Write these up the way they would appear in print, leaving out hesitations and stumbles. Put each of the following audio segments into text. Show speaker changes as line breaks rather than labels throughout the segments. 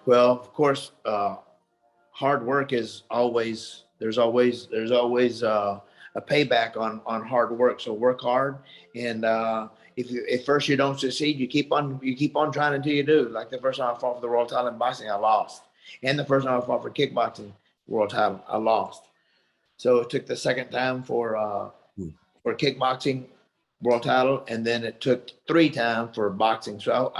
Well, of course, hard work is always a payback on hard work. So work hard, and if first you don't succeed, you keep on trying until you do. Like the first time I fought for the world title in boxing, I lost, and the first time I fought for kickboxing world title, I lost. So it took the second time for kickboxing world title, and then it took 3 times for boxing. So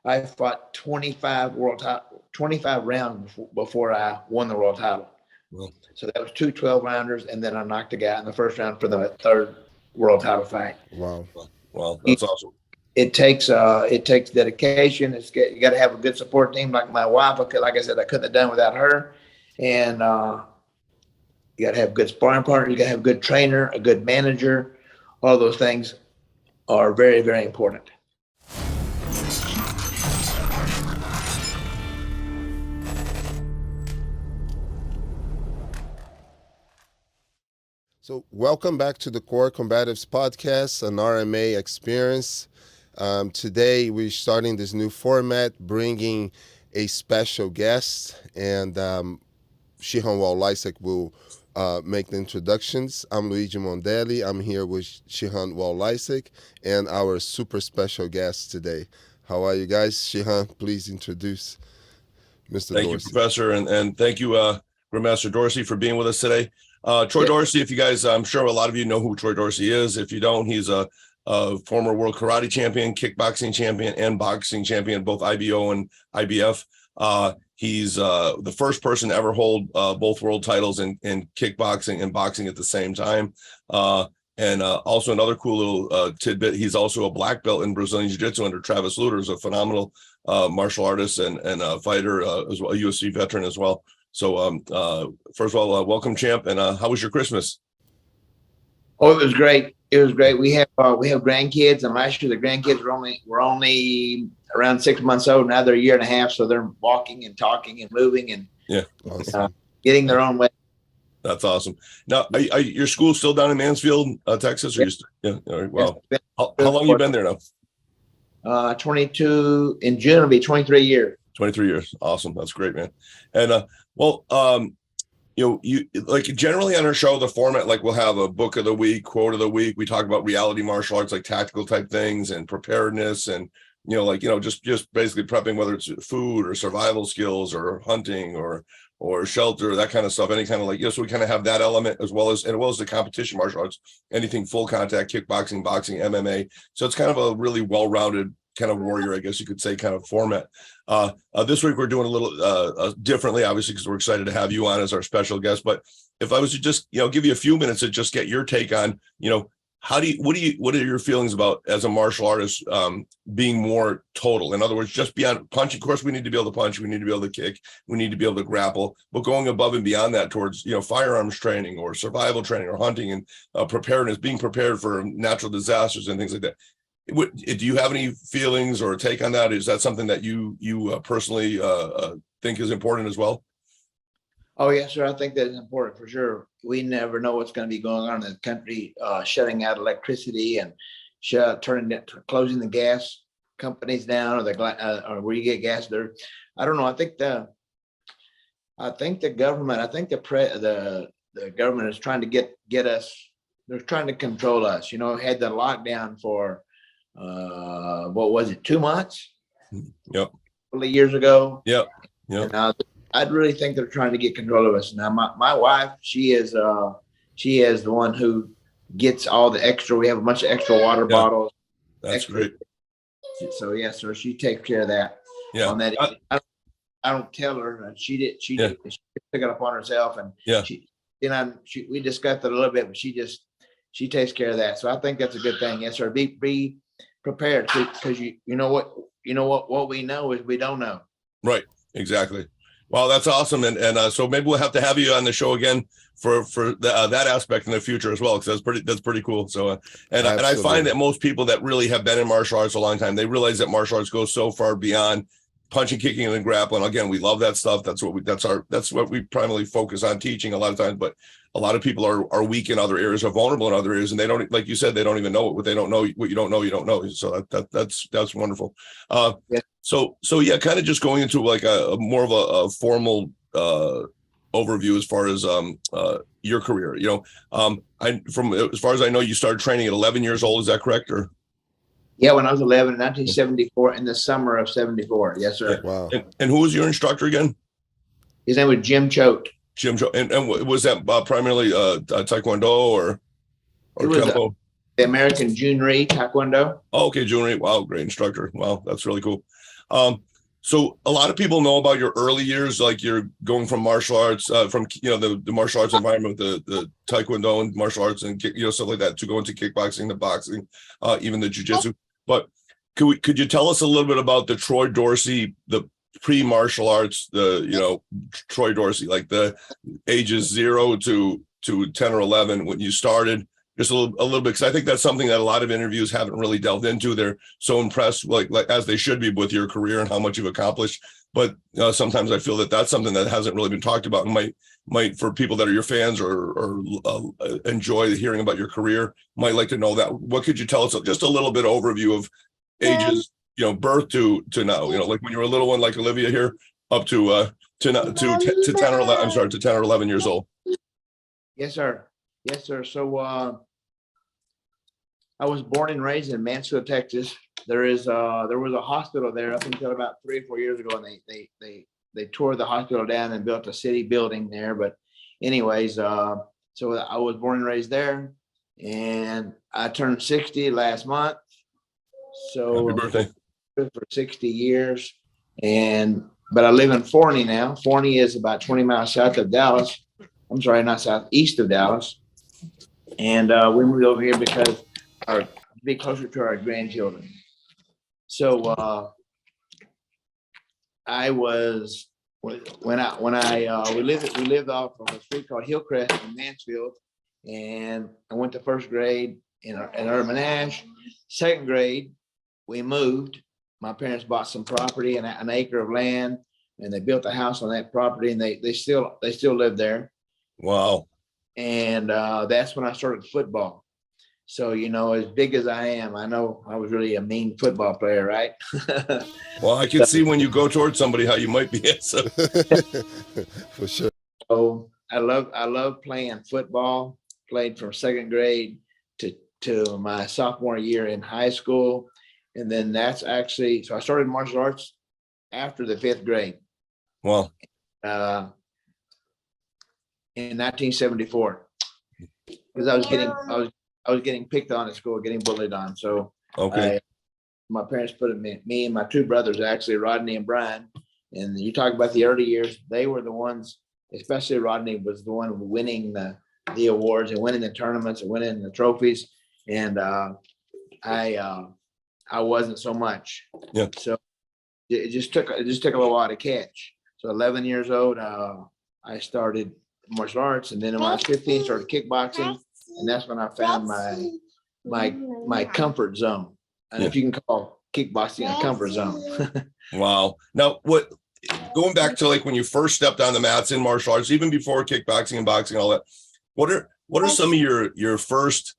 I fought 25 rounds before I won the world title.
Well,
So that was 2 12-rounders, and then I knocked a guy in the first round for the 3rd world title fight.
wow.
Well, that's awesome.
It takes dedication. You got to have a good support team like my wife. Like I said, I couldn't have done without her. And you got to have good sparring partner. You got to have a good trainer, a good manager. All those things are very, very important.
So welcome back to the Core Combatives podcast, an RMA experience. Today we're starting this new format, bringing a special guest, and Shihan Walt Lysak will make the introductions. I'm Luigi Mondelli. I'm here with Shihan Walt Lysak and our super special guest today. How are you guys? Shihan, please introduce Mr.
Thank
Dorsey.
you, Professor, and thank you, Grandmaster Dorsey, for being with us today. Troy Dorsey, if you guys, I'm sure a lot of you know who Troy Dorsey is. If you don't, he's a former world karate champion, kickboxing champion, and boxing champion, both IBO and IBF. He's the first person to ever hold both world titles in kickboxing and boxing at the same time. And also another cool little tidbit, he's also a black belt in Brazilian Jiu-Jitsu under Travis Lutter, who's a phenomenal martial artist and a fighter, as well, a UFC veteran as well. So first of all, welcome, champ. And how was your Christmas?
Oh, it was great. It was great. We have grandkids, and last year the grandkids were only around 6 months old. Now they're a year and a half, so they're walking and talking and moving and
Awesome.
getting their own way.
That's awesome. Now, are your school still down in Mansfield, Texas? Or all right, wow. How long you been there now?
22 in June. It'll be 23 years.
23 years. Awesome. That's great, man. And you like generally on our show, the format, like we'll have a book of the week, quote of the week. We talk about reality martial arts, like tactical type things and preparedness, and just basically prepping, whether it's food or survival skills or hunting or shelter, that kind of stuff. Any kind of so we kind of have that element as well as the competition martial arts, anything full contact, kickboxing, boxing, MMA. So it's kind of a really well-rounded kind of warrior, I guess you could say, kind of format. This week we're doing a little differently, obviously, because we're excited to have you on as our special guest. But if I was to just give you a few minutes to just get your take on what are your feelings about, as a martial artist, being more total? In other words, just beyond punching. Of course, we need to be able to punch, we need to be able to kick, we need to be able to grapple, but going above and beyond that towards firearms training or survival training or hunting and preparedness, being prepared for natural disasters and things like that. Do you have any feelings or take on that? Is that something that you personally think is important as well?
Oh, yes, sir. I think that is important for sure. We never know what's going to be going on in the country, shutting out electricity and closing the gas companies down, or where you get gas there. I don't know. I think the government, the government is trying to get us. They're trying to control us. Had the lockdown for what was it, 2 months?
Yep.
A couple of years ago.
Yep.
I'd really think they're trying to get control of us. Now, my wife, she is the one who gets all the extra. We have a bunch of extra water bottles.
That's great.
So yes, sir. She takes care of that.
Yeah.
On that, I don't tell her. She did. She took it upon herself, and we discussed it a little bit, but she takes care of that. So I think that's a good thing. Yes, sir. Be prepared, because you know what we know is we don't know.
Right. Exactly. Well, that's awesome. And so maybe we'll have to have you on the show again for that aspect in the future as well, because that's pretty cool. So and I find that most people that really have been in martial arts a long time, they realize that martial arts goes so far beyond punching, kicking, and grappling. Again, we love that stuff. That's what we primarily focus on teaching a lot of times. But a lot of people are weak in other areas, are vulnerable in other areas, and they don't, like you said, they don't even know what they don't know. What you don't know, you don't know. So that's wonderful. So yeah, kind of just going into like a more of a formal overview as far as your career. As far as I know, you started training at 11 years old. Is that correct? Or
Yeah, when I was 11 in 1974, in the summer of 74. Yes,
yeah.
sir.
Wow.
And who was your instructor again?
His name was Jim Choate.
Jim. And was that primarily taekwondo or
It was
kempo?
the American Junior Taekwondo.
Oh, okay, Junior. Wow, great instructor. Wow, that's really cool. So a lot of people know about your early years, like you're going from martial arts, from the martial arts environment, the taekwondo and martial arts and stuff like that, to go into kickboxing, the boxing, even the jiu-jitsu. But could you tell us a little bit about the Troy Dorsey, the pre-martial arts, Troy Dorsey, like the ages 0 to 10 or 11 when you started? Just a little bit, because I think that's something that a lot of interviews haven't really delved into. They're so impressed, like as they should be, with your career and how much you've accomplished. But sometimes I feel that that's something that hasn't really been talked about, and might for people that are your fans or enjoy hearing about your career, might like to know that. What could you tell us? Just a little bit overview of ages, birth to now. Like when you were a little one, like Olivia here, up to 10 or 11. I'm sorry, to 10 or 11 years old.
Yes, sir. Yes, sir. So I was born and raised in Mansfield, Texas. There was a hospital there up until about 3 or 4 years ago, and they tore the hospital down and built a city building there. But anyways, so I was born and raised there, and I turned 60 last month. So
Happy birthday.
for 60 years, but I live in Forney now. Forney is about 20 miles south of Dallas. I'm sorry, not south, east of Dallas. And we moved over here because to be closer to our grandchildren. So I was we lived off of a street called Hillcrest in Mansfield, and I went to first grade in Urban Ash. Second grade, we moved. My parents bought some property and an acre of land, and they built a house on that property, and they still live there.
Wow.
And that's when I started football. So, as big as I am, I know I was really a mean football player, right?
Well, I can see when you go towards somebody how you might be. So.
For sure.
So I love playing football. Played from second grade to my sophomore year in high school. And then so I started martial arts after the 5th grade.
Wow.
In 1974, because I was getting picked on at school, getting bullied on. So
okay,
my parents put me and my 2 brothers, actually Rodney and Brian. And you talk about the early years; they were the ones, especially Rodney was the one winning the awards and winning the tournaments and winning the trophies. And I wasn't so much.
Yeah.
So it just took a little while to catch. So 11 years old, I started martial arts, and then when I was 15, started kickboxing, and that's when I found my comfort zone. And if you can call kickboxing a comfort zone.
Wow. Now, going back to like when you first stepped on the mats in martial arts, even before kickboxing and boxing and all that, what are some of your first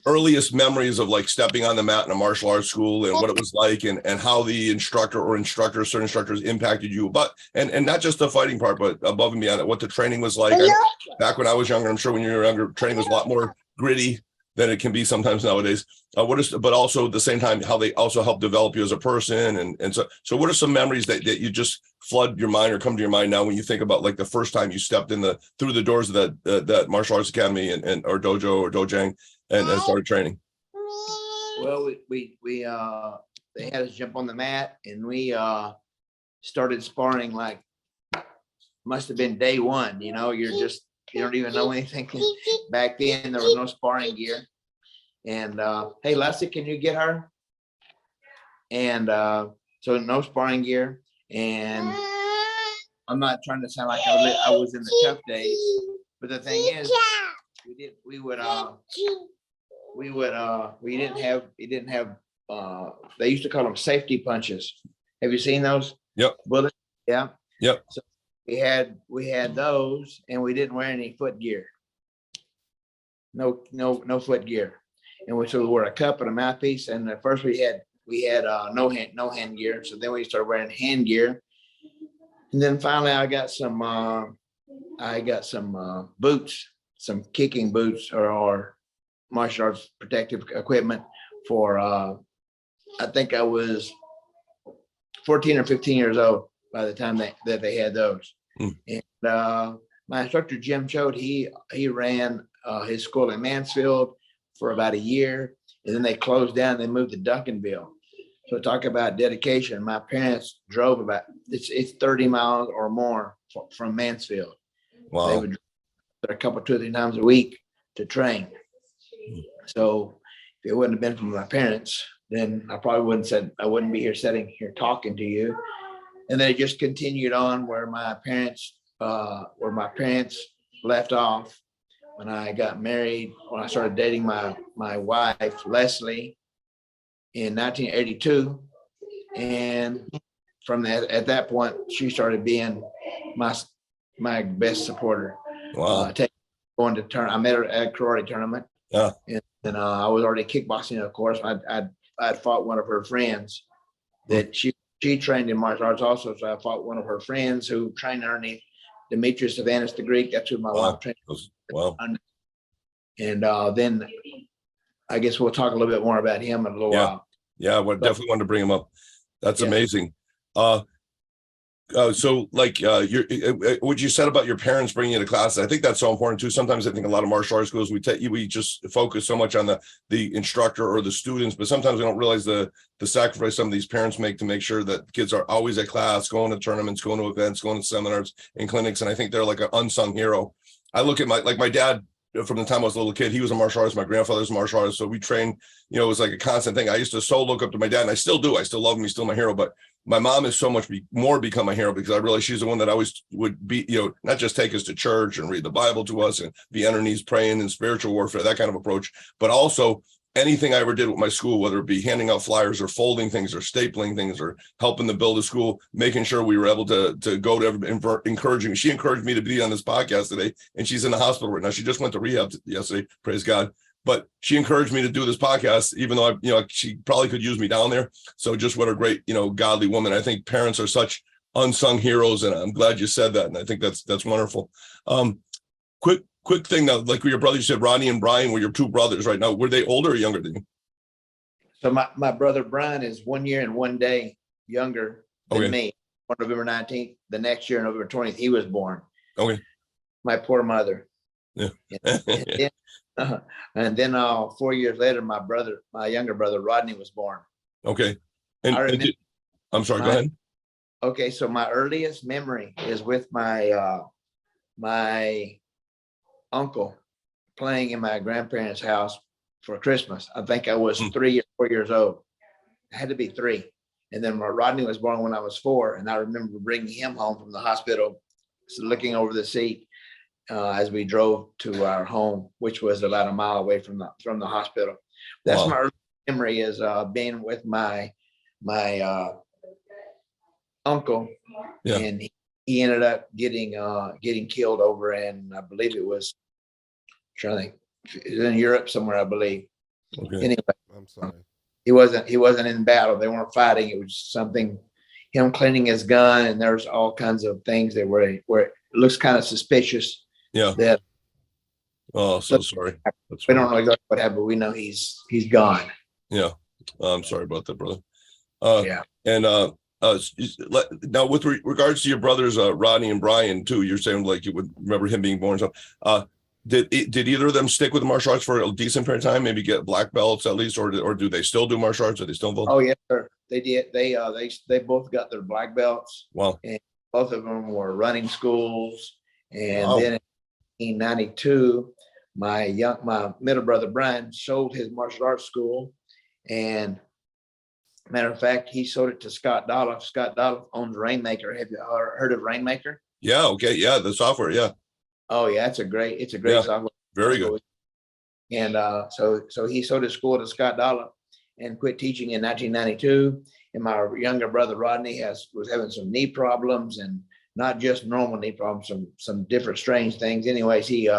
earliest memories of like stepping on the mat in a martial arts school, and what it was like, and how the certain instructors impacted you, but and not just the fighting part, but above and beyond it, what the training was like? Back when I was younger, I'm sure when you were younger, training was a lot more gritty than it can be sometimes nowadays. But also at the same time, how they also help develop you as a person, and so what are some memories that you just flood your mind or come to your mind now when you think about like the first time you stepped through the doors of that martial arts academy and or dojo or dojang and started training?
Well, they had us jump on the mat, and we started sparring like must have been day one. You don't even know anything. Back then there was no sparring gear. And hey, Lysak, can you get her? And so no sparring gear. And I'm not trying to sound like I was in the tough days, but the thing is, we didn't have they used to call them safety punches. Have you seen those?
Yep.
Bullets? Yeah.
Yep.
So we had those, and we didn't wear any foot gear. No foot gear. And we wore a cup and a mouthpiece. And at first we had we had no hand gear. So then we started wearing hand gear. And then finally I got some boots, some kicking boots or martial arts protective equipment for I think I was 14 or 15 years old by the time that they had those. And my instructor, Jim Choate, he ran his school in Mansfield for about a year, and then they closed down. They moved to Duncanville. So talk about dedication. My parents drove about it's 30 miles or more from Mansfield.
Wow.
They would drive there a couple, 2 or 3 times a week to train. So if it wouldn't have been for my parents, then I probably wouldn't be here sitting here talking to you. And then it just continued on where my parents left off when I got married, when I started dating my wife, Leslie, in 1982. And from at that point, she started being my best supporter.
Wow.
Going to I met her at a karate tournament.
Yeah.
And I was already kickboxing, of course. I'd fought one of her friends that she trained in martial arts also. So I fought one of her friends who trained underneath Demetrius Savanas the Greek. That's who my wife trained.
Wow.
And then I guess we'll talk a little bit more about him in a little while.
Yeah, I definitely wanted to bring him up. That's amazing. So like what you said about your parents bringing you to classes, I think that's so important too. Sometimes I think a lot of martial arts schools, we just focus so much on the instructor or the students, but sometimes we don't realize the sacrifice some of these parents make to make sure that kids are always at class, going to tournaments, going to events, going to seminars and clinics. And I think they're like an unsung hero. I look at my dad. From the time I was a little kid, he was a martial artist. My grandfather's a martial artist. So we trained, it was like a constant thing. I used to so look up to my dad, and I still do. I still love him. He's still my hero. But my mom is so much more become a hero because I realized she's the one that always would be, not just take us to church and read the Bible to us and be on her knees praying and spiritual warfare, that kind of approach. But also anything I ever did with my school, whether it be handing out flyers or folding things or stapling things or helping to build a school, making sure we were able to go to encouraging. She encouraged me to be on this podcast today, and she's in the hospital right now. She just went to rehab yesterday, praise God. But she encouraged me to do this podcast, even though she probably could use me down there. So just what a great, godly woman. I think parents are such unsung heroes, and I'm glad you said that. And I think that's wonderful. Quick thing now, like your brother, you said Ronnie and Brian were your two brothers right now. Were they older or younger than you?
So my brother Brian is 1 year and 1 day younger than me. On November 19th, the next year, November 20th, he was born.
Okay.
My poor mother.
Yeah.
And then 4 years later, my younger brother Rodney was born.
Okay. I'm sorry, go ahead.
Okay, so my earliest memory is with my my uncle playing in my grandparents' house for Christmas. I think I was 3 or 4 years old. I had to be 3. And then Rodney was born when I was 4. And I remember bringing him home from the hospital, looking over the seat as we drove to our home, which was about a mile away from the hospital. That's my early memory, is being with my uncle.
Yeah.
And he ended up getting killed over in, I believe it was, trying to think, it was in Europe somewhere, I believe.
Okay.
Anyway,
I'm sorry.
he wasn't in battle. They weren't fighting. It was something, him cleaning his gun, and there's all kinds of things that where it looks kind of suspicious.
Yeah.
That
Oh, so sorry.
we don't know exactly what happened, but we know he's gone.
Yeah. I'm sorry about that, brother.
Yeah.
And now with regards to your brothers, Rodney and Brian too, you're saying like you would remember him being born. So did either of them stick with the martial arts for a decent period of time, maybe get black belts at least, or do they still do martial arts? Are they still involved?
Oh yes, sir. They did. They both got their black belts.
Wow.
And both of them were running schools. And
Wow.
then in 1992, my middle brother Brian sold his martial arts school, and matter of fact, he sold it to Scott Dolph. Scott Dolph owns Rainmaker. Have you heard of Rainmaker?
Yeah. Okay. Yeah. The software. Yeah.
Oh yeah, it's a great
Yeah.
software.
Very good.
And so he sold his school to Scott Dolph and quit teaching in 1992. And my younger brother Rodney was having some knee problems, and not just normal knee problems, some different strange things. Anyways, he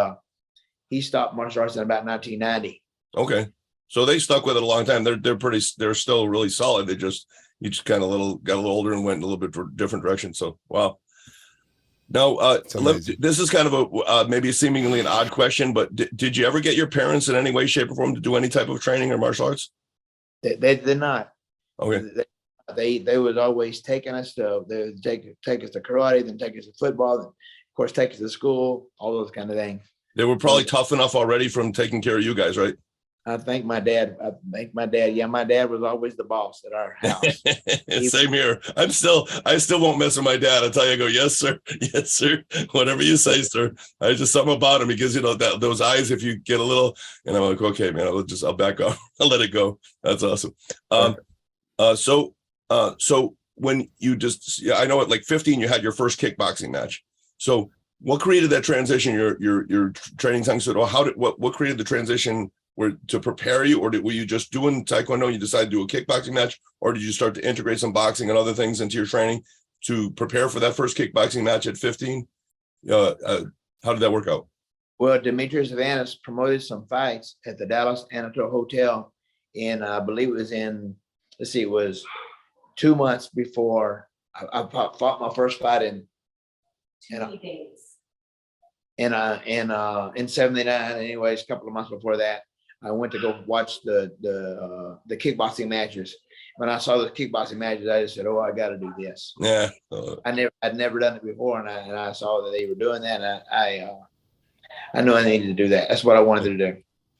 stopped martial arts in about 1990.
Okay. So they stuck with it a long time. They're still really solid. You just kind of got a little older and went in a little bit for different direction. So wow. Now, this is kind of a maybe seemingly an odd question, but did you ever get your parents in any way, shape, or form to do any type of training or martial arts?
They did not.
Okay.
They was always taking us to, they would take us to karate, then take us to football, then of course take us to school, all those kind of things.
They were probably tough enough already from taking care of you guys, right?
I think my dad, yeah, my dad was always the boss at our house.
Same here. I still won't mess with my dad. I'll tell you, I go, yes, sir. Yes, sir. Whatever you say, sir. I just something about him because, that those eyes, if you get a little, and I'm like, okay, man, I'll back off. I'll let it go. That's awesome. So when you I know at like 15, you had your first kickboxing match. So what created that transition? Your training time. So what created the transition to prepare you, or were you just doing taekwondo and you decided to do a kickboxing match, or did you start to integrate some boxing and other things into your training to prepare for that first kickboxing match at 15? How did that work out?
Well, Demetrius Avanis promoted some fights at the Dallas Amateur Hotel, and I believe it was it was 2 months before I fought my first fight in 79. Anyways, a couple of months before that, I went to go watch the kickboxing matches. When I saw the kickboxing matches, I just said, "Oh, I got to do this."
Yeah,
I'd never done it before, and I saw that they were doing that. And I knew I needed to do that. That's what I wanted to do.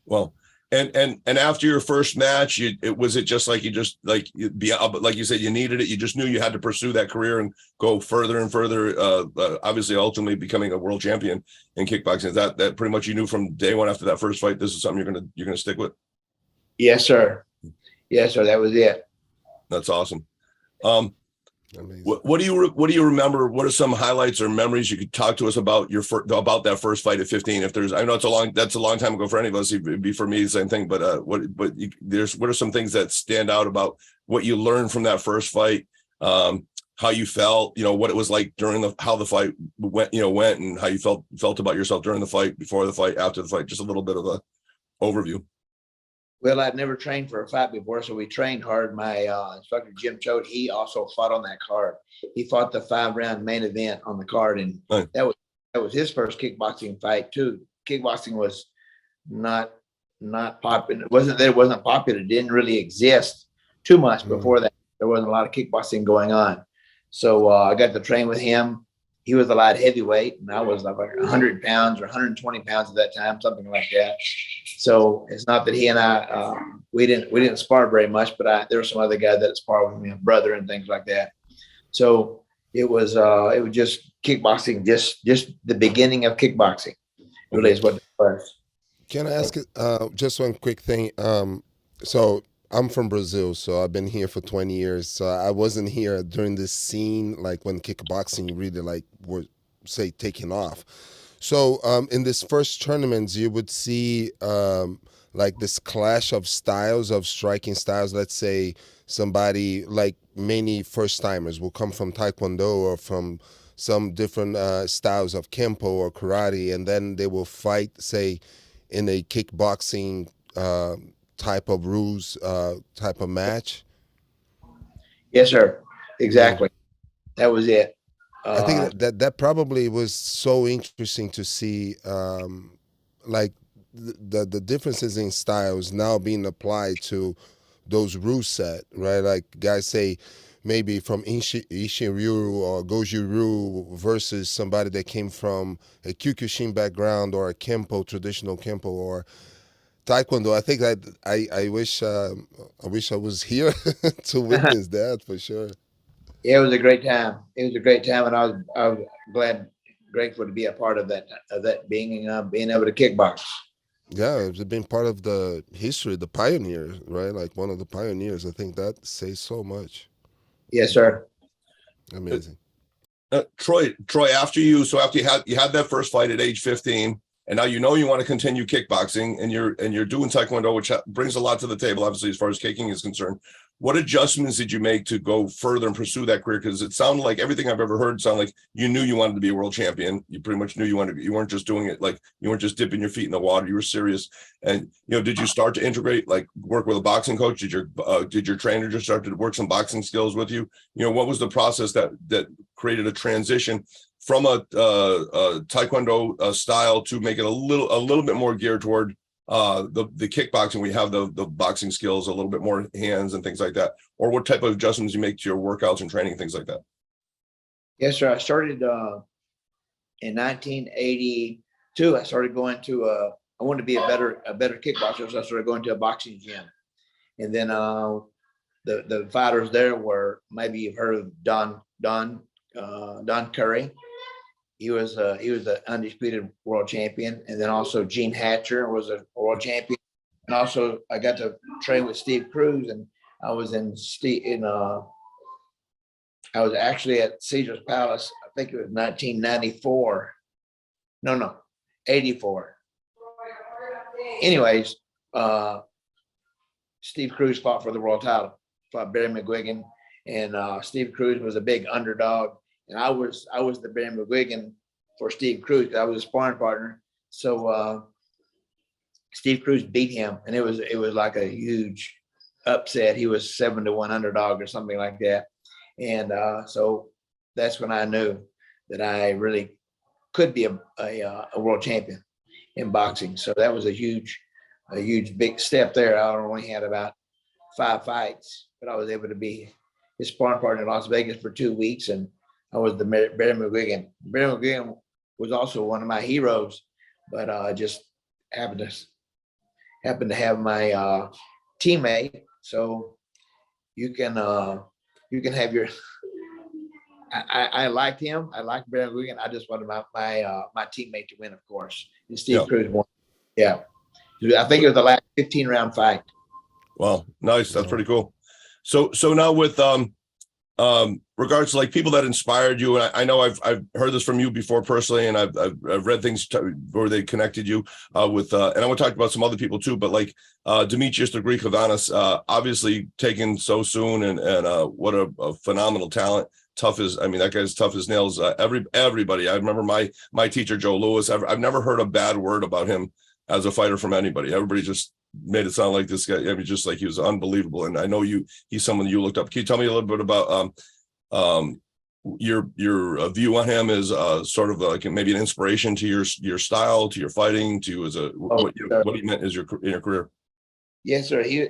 Well, and after your first match, was it just like like you said, you needed it. You just knew you had to pursue that career and go further and further. Obviously, ultimately becoming a world champion in kickboxing. Is that pretty much you knew from day one after that first fight? This is something you're gonna stick with.
Yes, sir. Yes, sir. That was it.
That's awesome. What do you remember? What are some highlights or memories you could talk to us about about that first fight at 15? I know that's a long time ago for any of us. It'd be for me the same thing. But what are some things that stand out about what you learned from that first fight? How you felt, what it was like during how the fight went, and how you felt about yourself during the fight, before the fight, after the fight. Just a little bit of a overview.
Well, I'd never trained for a fight before, so we trained hard. My instructor, Jim Choate, he also fought on that card. He fought the 5-round main event on the card, and that was his first kickboxing fight too. Kickboxing was not popular. It wasn't popular. It didn't really exist too much before that. There wasn't a lot of kickboxing going on. So I got to train with him. He was a light heavyweight, and I was like 100 pounds or 120 pounds at that time, something like that. So it's not that he and I we didn't spar very much, but there were some other guys that sparred with me, a brother and things like that. So it was just kickboxing, just the beginning of kickboxing. Really is what it was.
Can I ask just one quick thing? So I'm from Brazil, so I've been here for 20 years. So I wasn't here during this scene, like when kickboxing really were taking off. So in this first tournaments, you would see this clash of styles, of striking styles. Let's say somebody, like many first timers, will come from taekwondo or from some different styles of kempo or karate, and then they will fight, say, in a kickboxing type of rules, type of match.
Yes, sir. Exactly. That was it.
I think that probably was so interesting to see, the differences in styles now being applied to those rule set, right? Like guys say maybe from Ishin-ryu or Goju-ryu versus somebody that came from a Kyokushin background or a kempo, traditional kempo, or taekwondo. I think that I wish I was here to witness that for sure.
Yeah, it was a great time. It was a great time, and I was grateful to be a part of that being able to kickbox.
Yeah, it's been part of the history, the pioneers, right? Like one of the pioneers. I think that says so much.
Yes, sir.
Amazing.
Troy, after you had that first fight at age 15, and now you want to continue kickboxing, and you're doing taekwondo, which brings a lot to the table, obviously, as far as kicking is concerned. what adjustments did you make to go further and pursue that career? Because it sounded like everything I've ever heard sounded like you knew you wanted to be a world champion. You pretty much knew you wanted to, you weren't just doing it, like you weren't just dipping your feet in the water. You were serious. And, you know, did you start to integrate, like work with a boxing coach? Did your trainer just start to work some boxing skills with you? You know, what was the process that created a transition from a taekwondo style to make it a little bit more geared toward the kickboxing? We have the boxing skills, a little bit more hands and things like that, or what type of adjustments you make to your workouts and training, things like that?
Yes, sir. I started in 1982. I started going to I wanted to be a better kickboxer, so I started going to a boxing gym. And then the fighters there were, maybe you've heard of Don Curry. He was the undisputed world champion. And then also Gene Hatcher was a world champion. And also I got to train with Steve Cruz, and I was I was actually at Caesar's Palace. I think it was 1994. No, 84. Anyways, Steve Cruz fought for the world title, fought Barry McGuigan, and Steve Cruz was a big underdog. And I was the Barry McGuigan for Steve Cruz, because I was a sparring partner. So Steve Cruz beat him, and it was like a huge upset. He was 7-1 underdog or something like that. And so that's when I knew that I really could be a world champion in boxing. So that was a huge big step there. I only had about 5 fights, but I was able to be his sparring partner in Las Vegas for 2 weeks, and I was the Barry McGuigan. Barry McGuigan was also one of my heroes, but just happened to have my teammate. So you can have your. I liked him. I liked Barry McGuigan. I just wanted my teammate to win, of course. And Steve Cruz won. Yeah, I think it was the last 15-round fight.
Wow, nice. That's pretty cool. So now with regards to like people that inspired you, and I know I've heard this from you before personally, and I've read things where they connected you with and I want to talk about some other people too, but like Demetrius the Greek Havanas, obviously taken so soon, and what a phenomenal talent. Tough as, I mean, that guy's tough as nails. Everybody. I remember my teacher Joe Lewis. I've never heard a bad word about him as a fighter from anybody. Everybody just made it sound like this guy. I mean, just like he was unbelievable. And I know he's someone you looked up. Can you tell me a little bit about your view on him as sort of like maybe an inspiration to your style, to your fighting, to as what he meant as in your career?
Yes, sir. He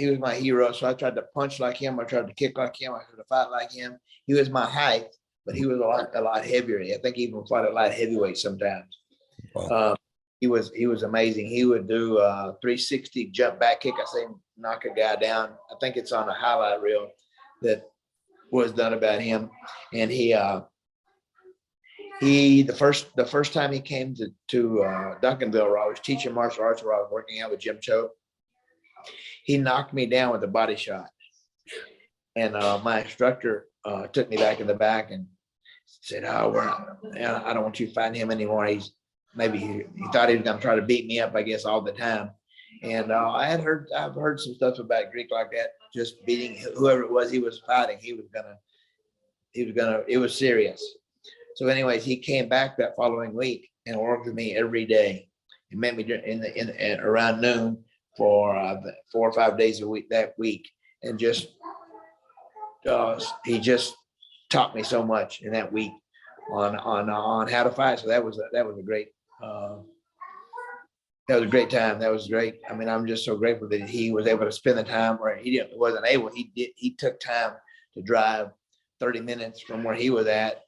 was my hero. So I tried to punch like him. I tried to kick like him. I tried to fight like him. He was my height, but he was a lot heavier. I think he even fought a lot heavyweight sometimes. Wow. He was amazing. He would do 360 jump back kick. I say knock a guy down. I think it's on a highlight reel that was done about him. And the first time he came to Duncanville, where I was teaching martial arts, where I was working out with Jim Choate, he knocked me down with a body shot. And my instructor took me back in the back and said, I don't want you fighting him anymore. He thought he was going to try to beat me up, I guess, all the time. And I've heard some stuff about Greek like that, just beating whoever it was he was fighting. It was serious. So anyways, he came back that following week and worked with me every day and met me in around noon for 4 or 5 days a week that week. And just he just taught me so much in that week on how to fight. So that was a great time. That was great. I mean, I'm just so grateful that he was able to spend the time where he wasn't able. He took time to drive 30 minutes from where he was at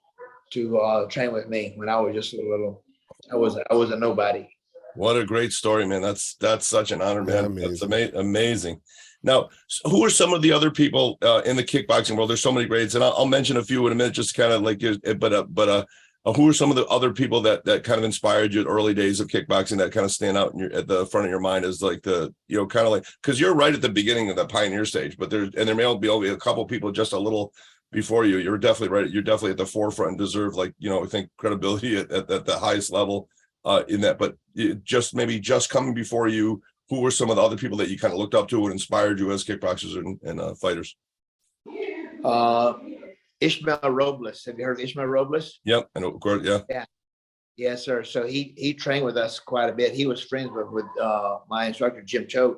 to train with me when I was just I was a nobody.
What a great story, man. That's such an honor, man. Yeah, that's amazing. Now, who are some of the other people in the kickboxing world? There's so many greats, and I'll mention a few in a minute, just kind of like, but who are some of the other people that kind of inspired you at early days of kickboxing that kind of stand out at the front of your mind as like kind of like, because you're right at the beginning of the pioneer stage, but there may only be a couple people just a little before you. You're definitely right. You're definitely at the forefront and deserve, like, I think credibility at the highest level in that. But just coming before you, who were some of the other people that you kind of looked up to and inspired you as kickboxers and fighters?
Ishmael Robles. Have you heard of Ishmael Robles?
Yep, and of course, yeah.
Yes, sir. So he trained with us quite a bit. He was friends with my instructor, Jim Choate.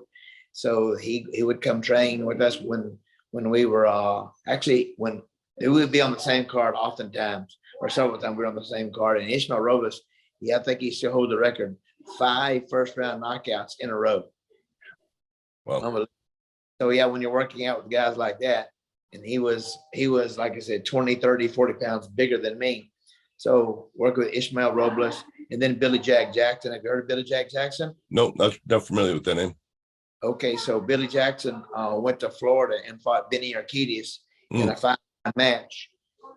So he would come train with us when we were actually when we would be on the same card oftentimes, or several times we were on the same card. And Ishmael Robles, I think he still holds the record, 5 first-round knockouts in a row.
Wow.
So yeah, when you're working out with guys like that, and he was like I said, 20, 30, 40 pounds bigger than me. So working with Ishmael Robles and then Billy Jack Jackson. Have you heard of Billy Jack Jackson?
No, not familiar with that name.
Okay, so Billy Jackson went to Florida and fought Benny Urquidez in a 5-round match.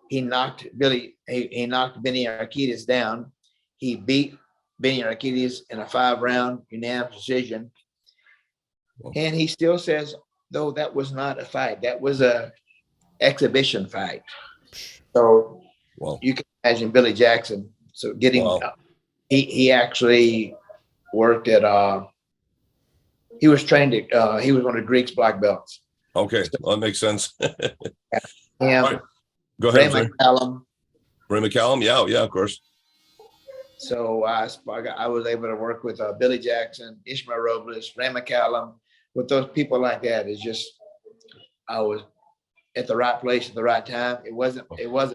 He knocked Benny Urquidez down. He beat Benny Urquidez in a 5-round unanimous decision. And he still says, though, that was not a fight. That was a exhibition fight. So you can imagine Billy Jackson. So he actually worked at he was trained at he was one of Greek's black belts.
Okay, well, that makes sense.
Right.
Go ahead.
Ray
McCallum, yeah, of course.
So I was able to work with Billy Jackson, Ishmael Robles, Ray McCallum. With those people like that, it's just I was at the right place at the right time. It wasn't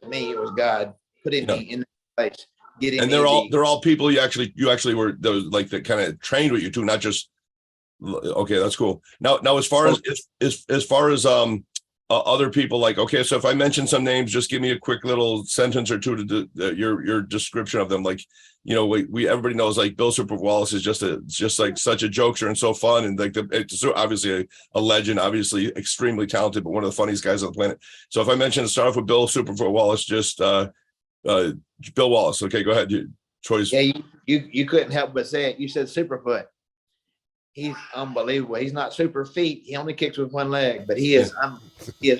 me, it was God putting me in the place. And
they're all people you actually were those like that kind of trained with you too, not just okay, that's cool. Now as far as other people, like, okay, so if I mention some names, just give me a quick little sentence or two to your description of them. Like, you know, we everybody knows like Bill Super Wallace is just like such a jokester and so fun, and like it's obviously a legend, obviously extremely talented, but one of the funniest guys on the planet. So if I mention, start off with Bill Super Wallace, just Bill Wallace. Okay, go ahead. Troy's.
Yeah, you couldn't help but say it. You said Superfoot. He's unbelievable. He's not super feet. He only kicks with one leg, but he is an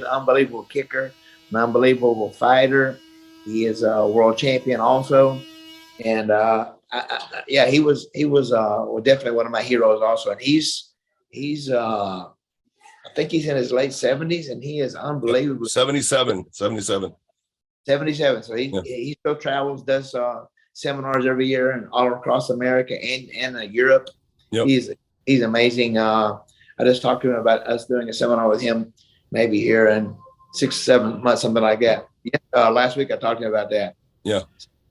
unbelievable kicker, an unbelievable fighter. He is a world champion also. And he was definitely one of my heroes also. And he's I think he's in his late 70s, and he is unbelievable.
77. So
he still travels, does seminars every year and all across America and Europe. Yep. He's amazing. I just talked to him about us doing a seminar with him maybe here in 6 or 7 months, something like that. Last week I talked to him about that.
Yeah.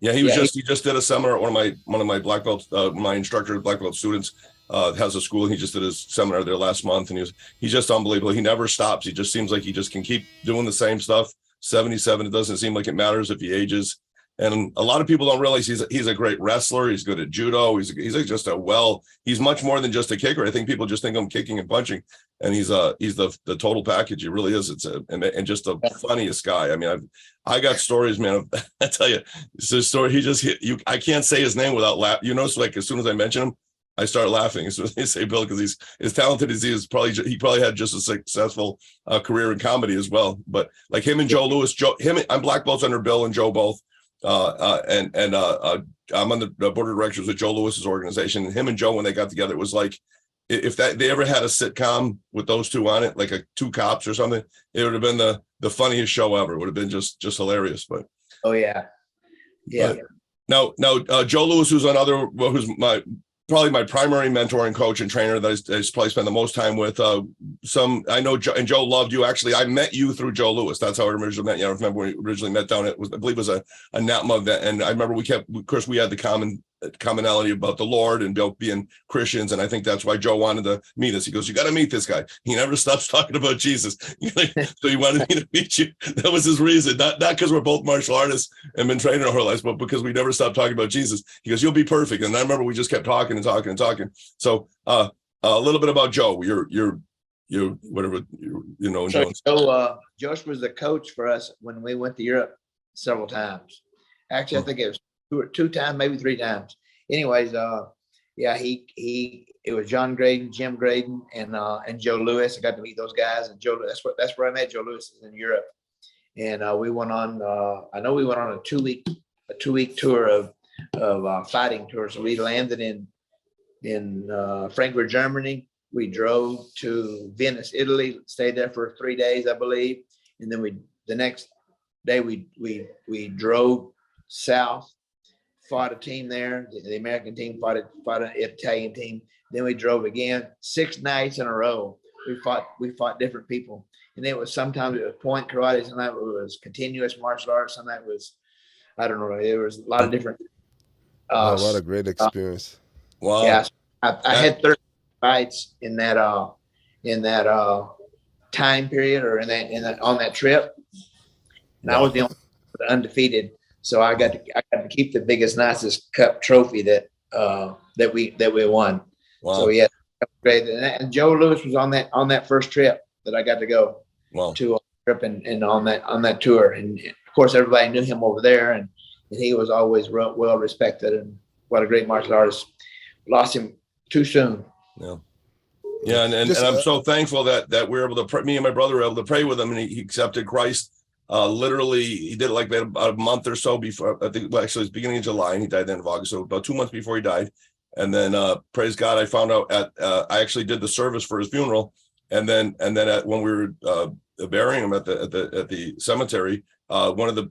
He just did a seminar at one of my black belts, my instructor, black belt students has a school, and he just did his seminar there last month, and he's just unbelievable. He never stops. He just seems like he just can keep doing the same stuff. 77, it doesn't seem like it matters if he ages. And a lot of people don't realize he's a great wrestler. He's good at judo. He's he's much more than just a kicker. I think people just think of him kicking and punching, and he's the total package. He really is. And just the funniest guy. I mean, I got stories, man. I tell you, it's a story. He just hit you. I can't say his name without laughing. You notice, like, as soon as I mention him, I start laughing as soon as they say Bill, because he's as talented as he is. He probably had just a successful career in comedy as well. But like him and Joe Lewis, I'm black belts under Bill and Joe both. I'm on the board of directors with Joe Lewis's organization, and him and Joe, when they got together, it was like if they ever had a sitcom with those two on it, like two cops or something, it would have been the funniest show ever. It would have been just hilarious. But now Joe Lewis, who's probably my primary mentor and coach and trainer that I probably spend the most time with. I know Joe loved you. Actually, I met you through Joe Lewis. That's how I originally met you. I remember when we originally met down. I believe it was a NATMA event, and I remember we had the commonality about the Lord and being Christians, and I think that's why Joe wanted to meet us. He goes, "You got to meet this guy. He never stops talking about Jesus." So he wanted me to meet you. That was his reason, not because we're both martial artists and been training our whole lives, but because we never stopped talking about Jesus. He goes, "You'll be perfect." And I remember we just kept talking and talking and talking. So a little bit about Joe. You're whatever you know.
So Josh was the coach for us when we went to Europe several times. Actually, I think it was two times, maybe 3 times. Anyways, it was John Graydon, Jim Graydon, and Joe Lewis. I got to meet those guys, and that's where I met Joe Lewis, in Europe. And we went on. I know we went on a 2-week tour of fighting tour. So we landed in in Frankfurt, Germany. We drove to Venice, Italy, stayed there for 3 days, I believe. And then the next day we drove south, fought a team there. The American team fought an Italian team. Then we drove again 6 nights in a row. We fought different people. And it was sometimes it was point karate, sometimes it was continuous martial arts, sometimes it was, I don't know, there was a lot of different.
What a great experience.
Wow.
Yeah, I had 30 fights in that time period, or on that trip, and I was the only undefeated. So I got to keep the biggest, nicest cup trophy that we won.
Wow.
So yeah, great. And Joe Louis was on that first trip that I got to go to trip and on that tour. And of course, everybody knew him over there, and he was always well respected. And what a great martial artist. Lost him too soon.
Yeah. Yeah, and I'm so thankful that we're able to pray, me and my brother were able to pray with him, and he accepted Christ. Literally, he did it like about a month or so before. I think, well, actually, it was beginning of July, and he died the end of August. So about 2 months before he died, and then praise God, I found out I actually did the service for his funeral, and then when we were burying him at the cemetery, one of the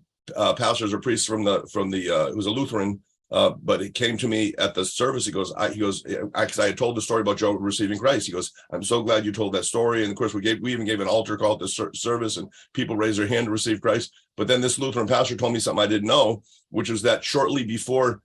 pastors or priests from the it was a Lutheran. But he came to me at the service. He goes, because I had told the story about Joe receiving Christ. He goes, I'm so glad you told that story. And of course, we even gave an altar call at the service, and people raised their hand to receive Christ. But then this Lutheran pastor told me something I didn't know, which was that shortly before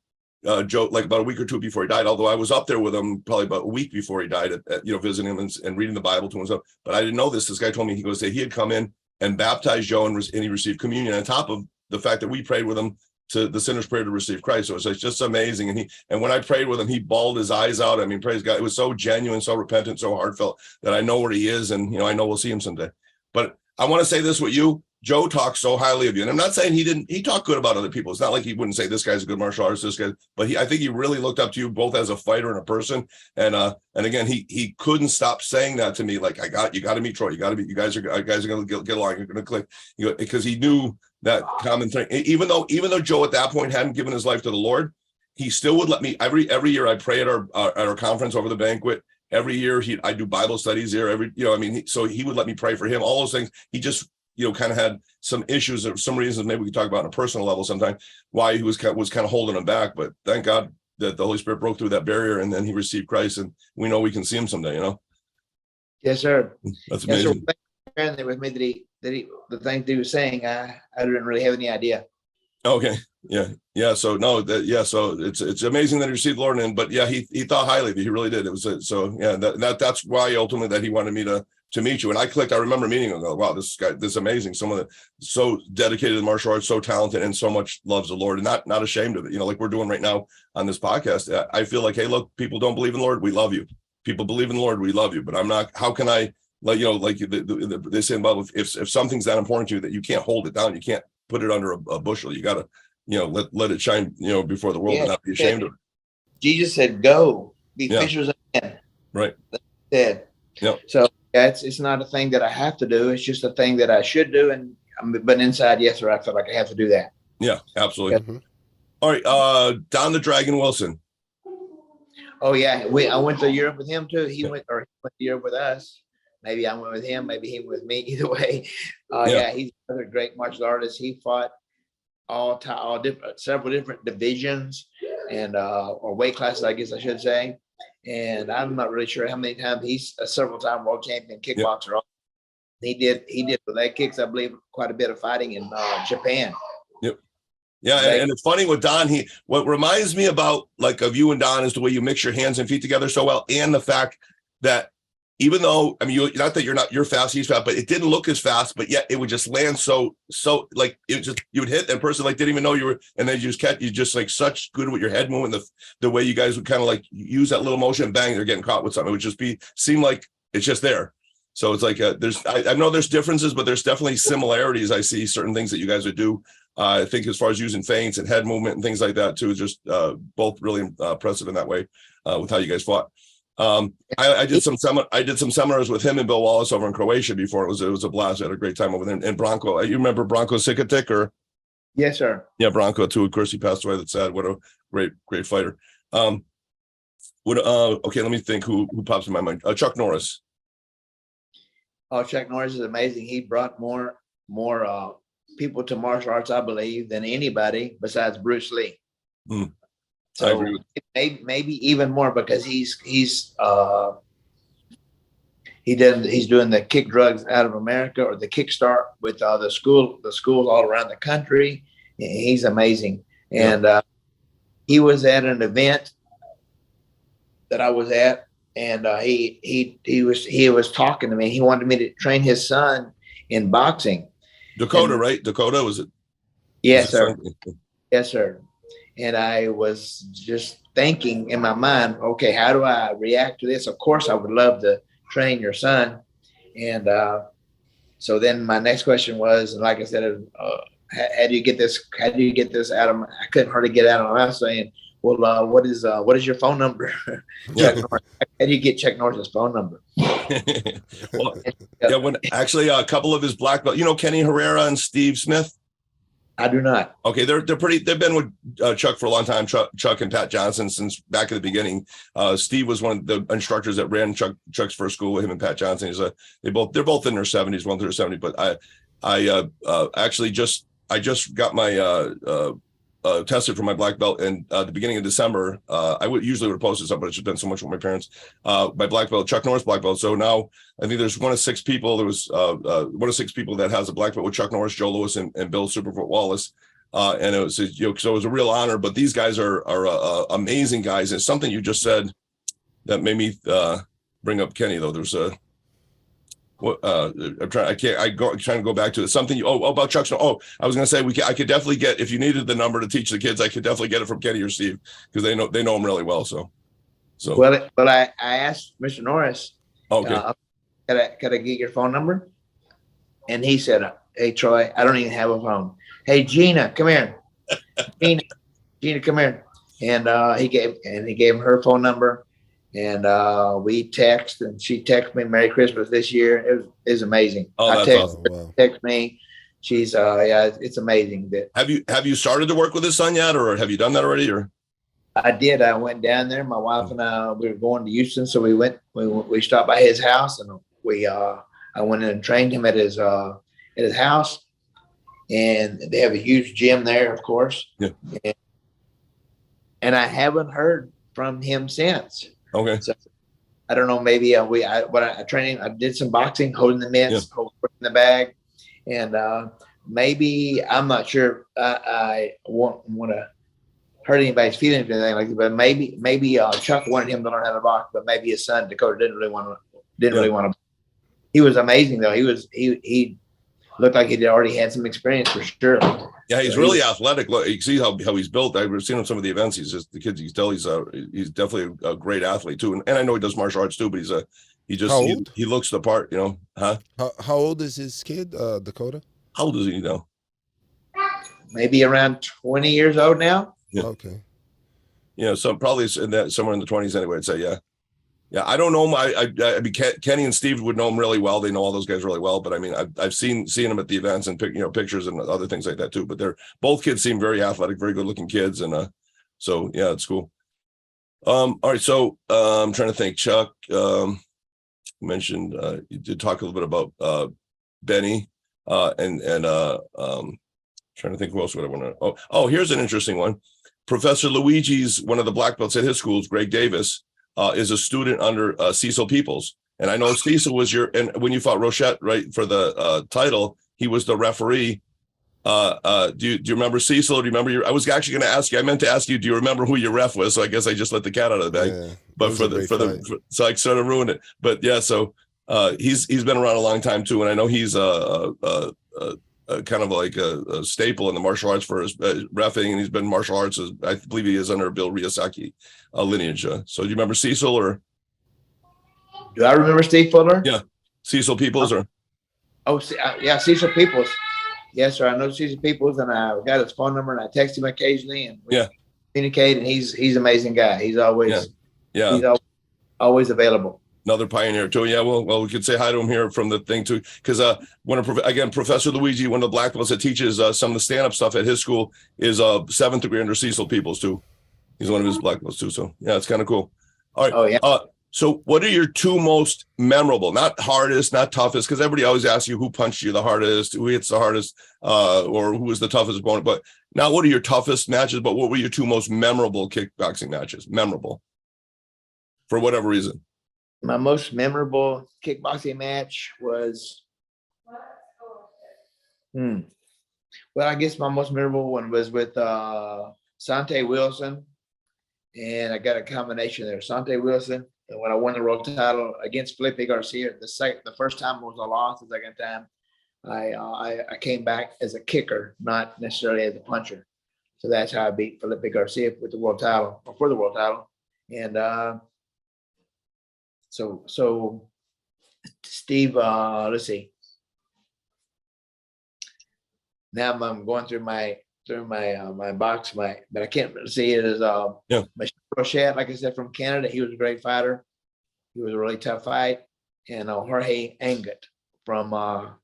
Joe, like about a week or two before he died, although I was up there with him probably about a week before he died, visiting him and reading the Bible to him. But I didn't know this. This guy told me, he goes, that he had come in and baptized Joe and he received communion on top of the fact that we prayed with him to the sinner's prayer to receive Christ. So it's just amazing. And when I prayed with him, he bawled his eyes out. I mean, praise God. It was so genuine, so repentant, so heartfelt that I know where he is. And, I know we'll see him someday. But I want to say this with you. Joe talks so highly of you. And I'm not saying he talked good about other people. It's not like he wouldn't say this guy's a good martial artist, this guy, but I think he really looked up to you both as a fighter and a person. And again, he couldn't stop saying that to me. Like, you got to meet Troy. You guys are going to get along. You're going to click, because he knew that common thing. Even though Joe at that point hadn't given his life to the Lord, he still would let me every year. I pray at our conference over the banquet. Every year I do Bible studies there. So he would let me pray for him. All those things. He just kind of had some issues or some reasons. Maybe we could talk about on a personal level sometime why he was kind of holding him back. But thank God that the Holy Spirit broke through that barrier, and then he received Christ, and we know we can see him someday.
Yes, sir.
That's amazing.
Yes, sir. Sharing that with me that he the things he was saying, I didn't really have any idea.
Okay. Yeah. So no, so it's amazing that he received the Lord, but yeah, he thought highly of you. He really did. It was so yeah. That's why ultimately that he wanted me to meet you. And I clicked. I remember meeting him. And go, wow, this guy, this is amazing. Someone that's so dedicated to martial arts, so talented, and so much loves the Lord, and not ashamed of it. Like we're doing right now on this podcast. I feel like, hey, look, people don't believe in the Lord, we love you. People believe in the Lord, we love you. But I'm not. How can I? Like they say about if something's that important to you that you can't hold it down, you can't put it under a bushel. You got to let it shine before the world and not be ashamed of it.
Jesus said, "Go, be fishers of men."
Right.
That's what he said.
Yep.
So it's not a thing that I have to do. It's just a thing that I should do. But inside, yes, sir, I feel like I have to do that.
Yeah, absolutely. Mm-hmm. All right, Don the Dragon Wilson.
Oh yeah, I went to Europe with him too. He went to Europe with us. Maybe I went with him. Maybe he went with me. Either way, yeah, he's another great martial artist. He fought several different divisions and or weight classes, I guess I should say. And I'm not really sure how many times he's a several-time world champion kickboxer. Yep. He did with leg kicks, I believe, quite a bit of fighting in Japan.
Yep. Yeah, and it's funny with Don. What reminds me about of you and Don is the way you mix your hands and feet together so well, and the fact that even though not that you're fast, he's fast, but it didn't look as fast, but yet it would just land so like it just you would hit that person didn't even know you were, and then you just catch you just such good with your head movement, the way you guys would kind of use that little motion and bang, they're getting caught with something. It would just seem like it's just there. So it's I know there's differences, but there's definitely similarities. I see certain things that you guys would do. I think as far as using feints and head movement and things like that too, just both really impressive in that way with how you guys fought. I did some seminars with him and Bill Wallace over in Croatia before. It was a blast. I had a great time over there. And Branko, you remember Branko Sikatic or?
Yes, sir.
Yeah, Branko too. Of course, he passed away. That's sad. What a great fighter. What? Okay, let me think. Who pops in my mind? Chuck Norris.
Oh, Chuck Norris is amazing. He brought more people to martial arts, I believe, than anybody besides Bruce Lee.
Hmm. I
So
agree.
maybe even more because he's doing the kick drugs out of America, or the kickstart with the schools all around the country. He's amazing. And he was at an event that I was at, and he was talking to me. He wanted me to train his son in boxing.
Dakota,
And,
right? Dakota, was it?
Yes, sir. Yes, sir. And I was just thinking in my mind, okay, how do I react to this? Of course, I would love to train your son. And so then my next question was, and like I said, how do you get this? How do you get this out of? I couldn't hardly get out of my mouth saying, well, what is your phone number? Chuck Norris. How do you get Chuck Norris's phone number?
Well, yeah, when actually a couple of his black belt, Kenny Herrera and Steve Smith.
I do not.
Okay, they're pretty. They've been with Chuck for a long time. Chuck and Pat Johnson since back at the beginning. Steve was one of the instructors that ran Chuck's first school with him and Pat Johnson. They're both in their 70s, one through 70. But I actually just got my tested for my black belt in the beginning of December. I usually would have posted something, but it's just been so much with my parents. My black belt, Chuck Norris black belt. So now I think there's one of six people. There was one of six people that has a black belt with Chuck Norris, Joe Lewis, and Bill Superfoot Wallace. And it was so it was a real honor. But these guys are amazing guys. And something you just said that made me bring up Kenny though. There's a I'm trying to go back to it. Something about Chuck. Oh, I was going to say I could definitely get, if you needed the number to teach the kids, I could definitely get it from Kenny or Steve because they know him really well. So
well, I asked Mr. Norris,
okay,
could I get your phone number? And he said, hey Troy, I don't even have a phone. Hey Gina, come here. Gina, come here. And he gave her phone number. And we text, and she texted me Merry Christmas this year. It was amazing.
Oh, that's awesome.
Wow.
Text me. She's it's amazing.
Have you started to work with his son yet, or have you done that already? Or
I did. I went down there. My wife and I, we were going to Houston, so we stopped by his house, and I went in and trained him at his house, and they have a huge gym there, of course.
Yeah.
And I haven't heard from him since.
Okay.
So I don't know. Maybe I trained. I did some boxing, holding the mitts, holding the bag, and maybe I'm not sure. I want to hurt anybody's feelings or anything like that. But maybe Chuck wanted him to learn how to box, but maybe his son Dakota didn't really want to. He was amazing though. He looked like he already had some experience for sure.
Yeah, he's really athletic. Look, you see how he's built. I've seen him some of the events. He's just the kids. You can tell he's definitely a great athlete too. And I know he does martial arts too. But he looks the part. Huh?
How old is his kid, Dakota?
How old is he now?
Maybe around 20 years old now.
Yeah. Okay.
So probably in that somewhere in the 20s anyway. I'd say yeah. I don't know him. I mean, Kenny and Steve would know him really well. They know all those guys really well. But I mean, I've seen them at the events and pictures and other things like that too. But both kids seem very athletic, very good looking kids, and so yeah, it's cool. All right, so I'm trying to think. Chuck mentioned you did talk a little bit about Benny and trying to think who else would I want to. Oh, here's an interesting one. Professor Luigi's one of the black belts at his schools, Greg Davis. Is a student under Cecil Peoples. And I know Cecil was and when you fought Rochette, right, for the title, he was the referee. Do you remember Cecil? Or do you remember I was actually going to ask you, I meant to ask you, do you remember who your ref was? So I guess I just let the cat out of the bag.
Yeah,
but so I sort of ruined it. But yeah, so he's been around a long time too. And I know he's kind of like a staple in the martial arts for his reffing, and he's been martial arts. I believe he is under Bill Ryosaki lineage. So do you remember Cecil or?
Do I remember Steve Fuller?
Yeah, Cecil Peoples or?
Oh, yeah, Cecil Peoples. Yes, sir. I know Cecil Peoples, and I got his phone number, and I text him occasionally, and we communicate. And he's an amazing guy. He's always he's always available.
Another pioneer too. Yeah, well, we could say hi to him here from the thing too, because Professor Luigi, one of the black belts that teaches some of the stand-up stuff at his school, is 7th degree under Cecil Peoples too. He's one of his black belts too. So yeah, it's kind of cool. All right.
Oh yeah.
So what are your two most memorable, not hardest, not toughest, because everybody always asks you who punched you the hardest, who hits the hardest, or who was the toughest opponent, but not what are your toughest matches, but what were your two most memorable kickboxing matches? Memorable. For whatever reason.
My most memorable kickboxing match was, well, I guess my most memorable one was with Sante Wilson. And I got a combination there. Sante Wilson, and when I won the world title against Felipe Garcia, the first time was a loss. The second time, I came back as a kicker, not necessarily as a puncher. So that's how I beat Felipe Garcia with the world title, or for the world title. And so Steve, let's see. Now I'm going through my box, but I can't see it as Michel Rochette, like I said, from Canada. He was a great fighter. He was a really tough fight. And Jorge Angut from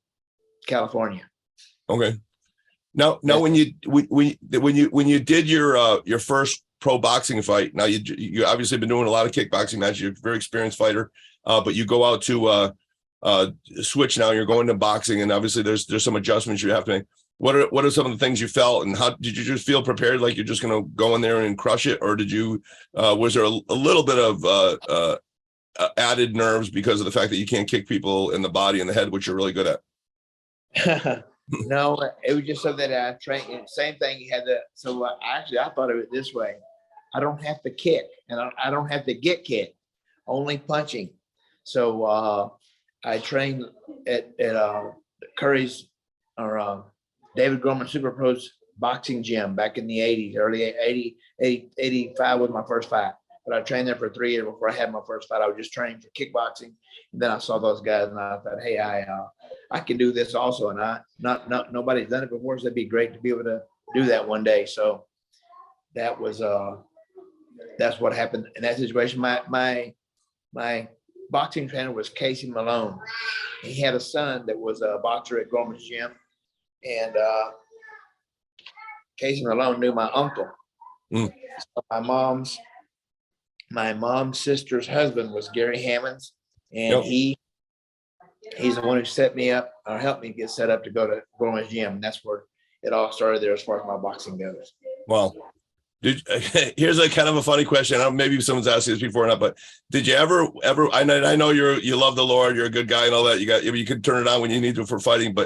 California.
Okay. Now when you did your first pro boxing fight, now you obviously been doing a lot of kickboxing matches. You're a very experienced fighter, but you go out to switch now. You're going to boxing, and obviously there's some adjustments you have to make. What are some of the things you felt, and how did you just feel prepared, like you're just going to go in there and crush it, or did you was there a little bit of added nerves because of the fact that you can't kick people in the body and the head, which you're really good at?
No, it was just something that I trained. Same thing. You had to. So I thought of it this way: I don't have to kick, and I don't have to get kicked, only punching. So I trained at Curry's or David Gorman Super Pro's boxing gym back in the 80s, early 85 was my first fight. But I trained there for 3 years before I had my first fight. I was just training for kickboxing. And then I saw those guys and I thought, hey, I can do this also. And nobody's done it before, so it'd be great to be able to do that one day. So that was that's what happened in that situation. My boxing trainer was Casey Malone. He had a son that was a boxer at Gorman's gym. And Casey Malone knew my uncle. So my mom's sister's husband was Gary Hammonds, and he's the one who set me up or helped me get set up to go to Gorman's gym. And that's where it all started there as far as my boxing goes.
Well, here's a kind of a funny question. I don't know, maybe someone's asked you this before or not, but did you ever? I know you love the Lord, you're a good guy and all that. You can turn it on when you need to for fighting,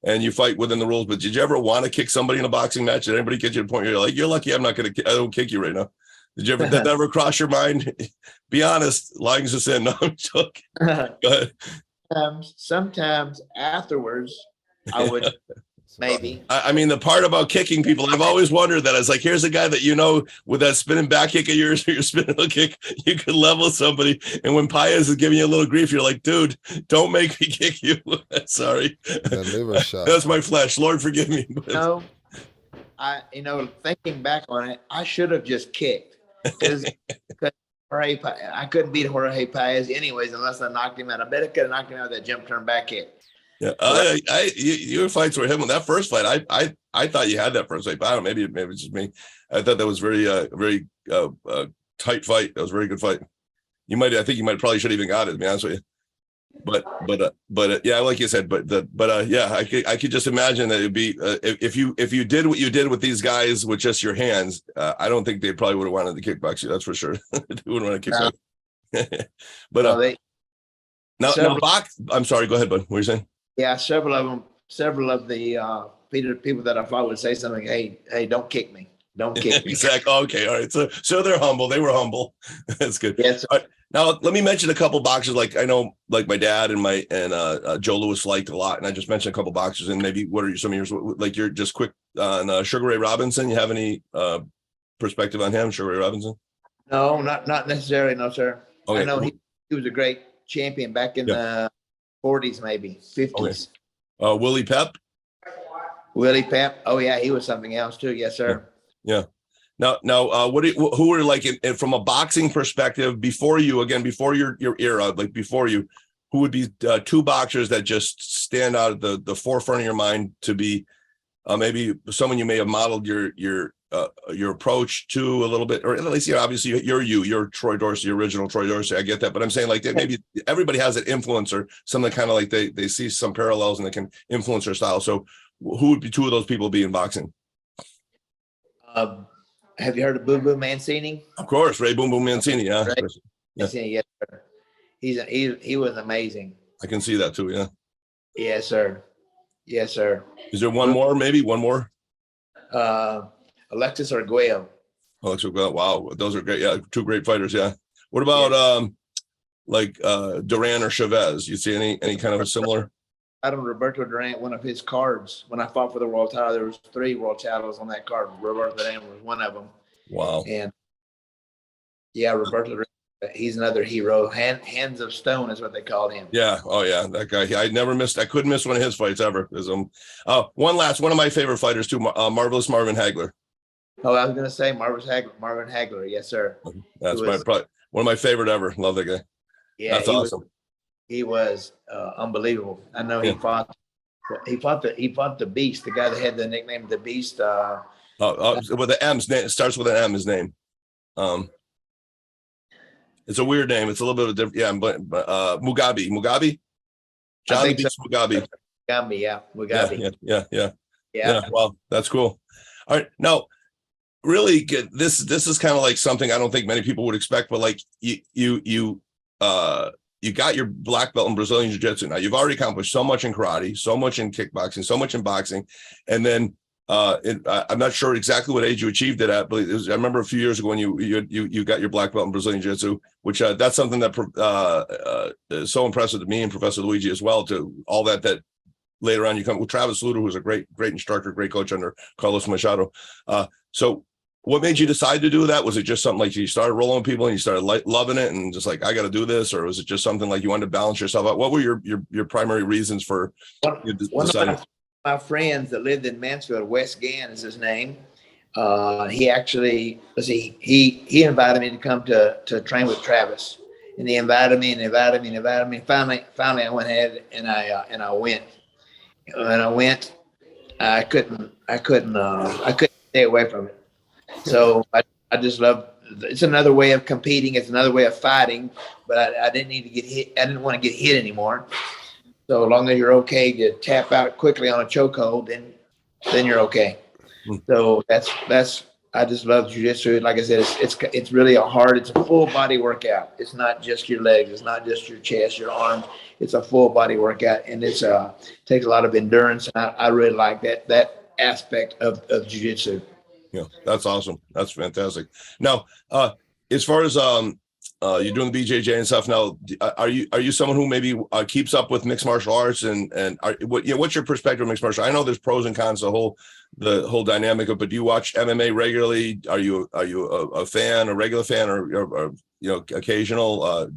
and you fight within the rules. But did you ever want to kick somebody in a boxing match? Did anybody get you to the point where you're like, you're lucky I don't kick you right now? Did that ever cross your mind? Be honest, lying's a sin. No, I'm joking. Go ahead.
Sometimes afterwards, I would. Maybe.
I mean, the part about kicking people, I've always wondered that. It's like, here's a guy that, with that spinning back kick of yours or your spinning hook kick, you could level somebody. And when Paez is giving you a little grief, you're like, dude, don't make me kick you. Sorry. That's my flesh. Lord, forgive me.
No, thinking back on it, I should have just kicked. Because I couldn't beat Jorge Paez anyways unless I knocked him out. I bet I could have knocked him out with that jump turn back kick.
Yeah, your fights were him. That first fight, I thought you had that first fight, but I don't know, maybe it's just me. I thought that was very tight fight. That was a very good fight. I think you probably should have even got it, to be honest with you. But yeah, like you said, yeah, I could just imagine that it'd be if you did what you did with these guys with just your hands, I don't think they probably would have wanted to kickbox you. That's for sure. They wouldn't want to kickbox. But now I'm sorry. Go ahead, bud. What are you saying?
Yeah, several of the people that I fought would say something. Hey, don't kick me. Don't kick me. Exactly.
Okay. All right. So they're humble. They were humble. That's good.
Yes.
All right. Now let me mention a couple boxers. Like I know, like my dad and Joe Louis liked a lot, and I just mentioned a couple boxers. And maybe what are some of yours? Like you're just quick on Sugar Ray Robinson. You have any perspective on him, Sugar Ray Robinson?
No, not necessarily. No, sir. Okay. I know he was a great champion back in the 40s, maybe 50s.
Okay. Willie Pep.
Willie Pep. Oh yeah, he was something else too. Yes, sir.
Yeah. Now, who are like from a boxing perspective before your era, like before you, who would be two boxers that just stand out at the forefront of your mind to be maybe someone you may have modeled your your approach to a little bit, or at least, obviously you're Troy Dorsey, original Troy Dorsey. I get that, but I'm saying like that maybe everybody has an influencer, something kind of like they see some parallels and they can influence their style. So who would be two of those people be in boxing?
Have you heard of Boom Boom Mancini?
Of course, Ray Boom Boom Mancini. Yeah,
Ray
yeah.
Mancini, yes, sir. He was amazing.
I can see that too. Yeah.
Yes, sir. Yes, sir.
Is there one more? Maybe one more.
Alexis Arguello.
Alexis Arguello. Wow, those are great. Yeah, two great fighters. Yeah. What about like Duran or Chavez? You see any kind of a similar?
I don't. Roberto Duran, one of his cards. When I fought for the world title, there was 3 world titles on that card. Roberto Duran was one of them.
Wow.
And yeah, Roberto Duran, he's another hero. Hands of Stone is what they called him.
Yeah. Oh yeah, that guy. I couldn't miss one of his fights ever. One of my favorite fighters too, Marvelous Marvin Hagler.
Oh, I was gonna say Marvin Hagler. Yes, sir.
That's one of my favorite ever. Love that guy.
Yeah,
that's awesome.
He was unbelievable. I know he fought the Beast, the guy that had the nickname the Beast.
With the M's name, it starts with an M. His name. It's a weird name. It's a little bit of a different. Yeah, but Mugabe. Johnny Beast so. Mugabe.
Mugabe.
Yeah. Well, that's cool. All right, now, really good. This is kind of like something I don't think many people would expect, but like you got your black belt in Brazilian Jiu-Jitsu. Now you've already accomplished so much in karate, so much in kickboxing, so much in boxing. And then I'm not sure exactly what age you achieved it at, but I remember a few years ago when you got your black belt in Brazilian Jiu-Jitsu, which that's something that is so impressive to me and Professor Luigi as well, to all that later on you come with Travis Luter, who's a great instructor, great coach under Carlos Machado. So what made you decide to do that? Was it just something like you started rolling with people and you started loving it and just like, I got to do this? Or was it just something like you wanted to balance yourself out? What were your primary reasons for deciding?
One of my friends that lived in Mansfield, Wes Gann is his name. He actually, he invited me to come to train with Travis. And he invited me. Finally I went ahead and I went. When I went, I couldn't stay away from it. So I just love. It's another way of competing. It's another way of fighting. But I didn't need to get hit. I didn't want to get hit anymore. So as long as you're okay to tap out quickly on a chokehold, then you're okay. So that's. I just love jiu-jitsu. Like I said, it's really it's a full body workout. It's not just your legs. It's not just your chest, your arms. It's a full body workout, and it takes a lot of endurance. And I really like that aspect of jiu-jitsu.
Yeah, that's awesome. That's fantastic. Now, as far as you're doing the BJJ and stuff now, are you someone who maybe keeps up with mixed martial arts and what's your perspective of mixed martial arts? I know there's pros and cons to the whole dynamic of, but do you watch MMA regularly? Are you a fan, a regular fan, or occasional?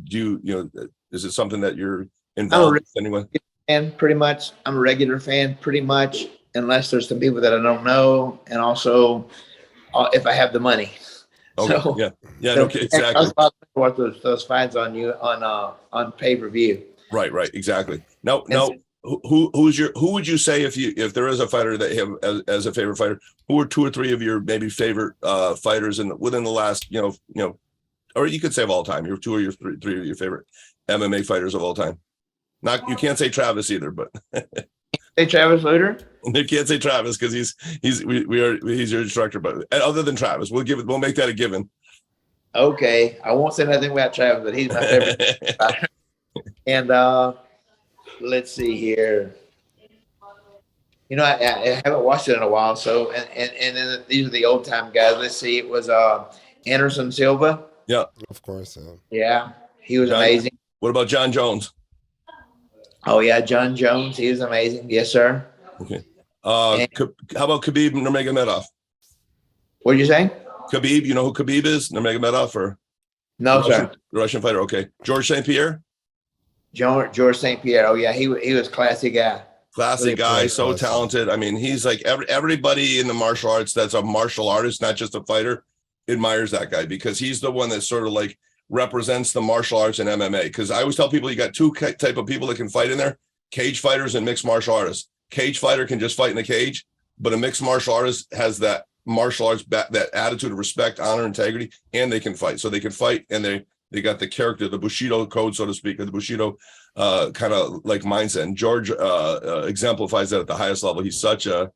Is it something that you're involved with anyway?
And pretty much, I'm a regular fan, pretty much, unless there's some people that I don't know, and also if I have the money.
Okay. So, okay, exactly.
I watch those fights on pay-per-view.
Right, exactly. Now, who would you say if there is a fighter that you have as a favorite fighter, who are 2 or 3 of your maybe favorite fighters within the last or you could say of all time, your 2 or your 3 of your favorite MMA fighters of all time? You can't say Travis either, but
say Travis Luter.
You can't say Travis because he's your instructor, but other than Travis, we'll make that a given.
Okay, I won't say nothing about Travis, but he's my favorite. And let's see here. I haven't watched it in a while, so and then these are the old time guys. Let's see, it was Anderson Silva.
Yeah,
of course.
Yeah, he was amazing.
What about John Jones?
Oh yeah, John Jones. He was amazing. Yes, sir.
Okay. How about Khabib Nurmagomedov?
What did you say?
Khabib, you know who Khabib is? Nurmagomedov or
no, sir.
Russian fighter. Okay. George St. Pierre.
George St. Pierre. Oh yeah, he was a classy guy.
Classic guy, so talented. I mean, he's like everybody in the martial arts that's a martial artist, not just a fighter, admires that guy because he's the one that sort of like represents the martial arts and MMA. Because I always tell people you got 2 type of people that can fight in there: cage fighters and mixed martial artists. Cage fighter can just fight in the cage, but a mixed martial artist has that martial arts, that attitude of respect, honor, integrity, and they can fight. So they can fight, and they got the character, the Bushido code, so to speak, or the Bushido kind of like mindset. And George exemplifies that at the highest level. He's such a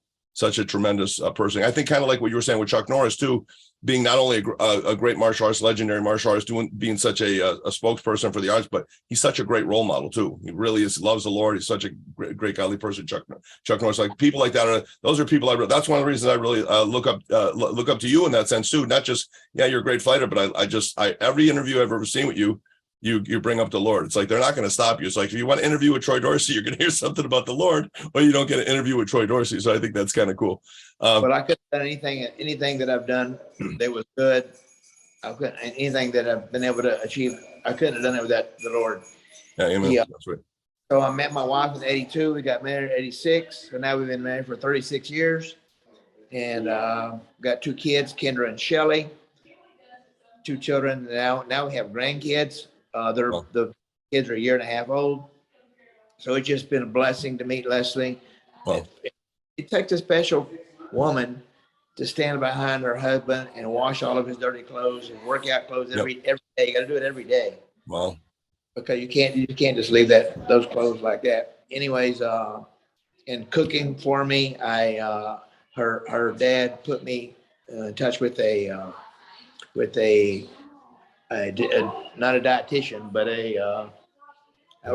tremendous person. I think kind of like what you were saying with Chuck Norris too, being not only a great martial arts, legendary martial artist, being such a spokesperson for the arts, but he's such a great role model too. He really is, loves the Lord. He's such a great godly person. Chuck Norris, like people like that those are people that's one of the reasons I really look up to you in that sense too. Not just, yeah, you're a great fighter, but I every interview I've ever seen with you, you bring up the Lord. It's like they're not going to stop you. It's like if you want to interview with Troy Dorsey, you're going to hear something about the Lord, or you don't get an interview with Troy Dorsey. So I think that's kind of cool.
But I couldn't have done anything that I've done that was good. I couldn't, anything that I've been able to achieve, I couldn't have done it without the Lord.
Yeah, amen.
Yeah.
That's right.
So I met my wife in 82. We got married in 86. So now we've been married for 36 years. And got 2 kids, Kendra and Shelly. 2 children. Now we have grandkids. The kids are 1.5 years old. So it's just been a blessing to meet Leslie.
Wow.
It takes a special woman to stand behind her husband and wash all of his dirty clothes and workout clothes every day. You got to do it every day.
Wow.
Because you can't just leave those clothes like that. Anyways, in cooking for me, her dad put me in touch with a not a dietitian, but a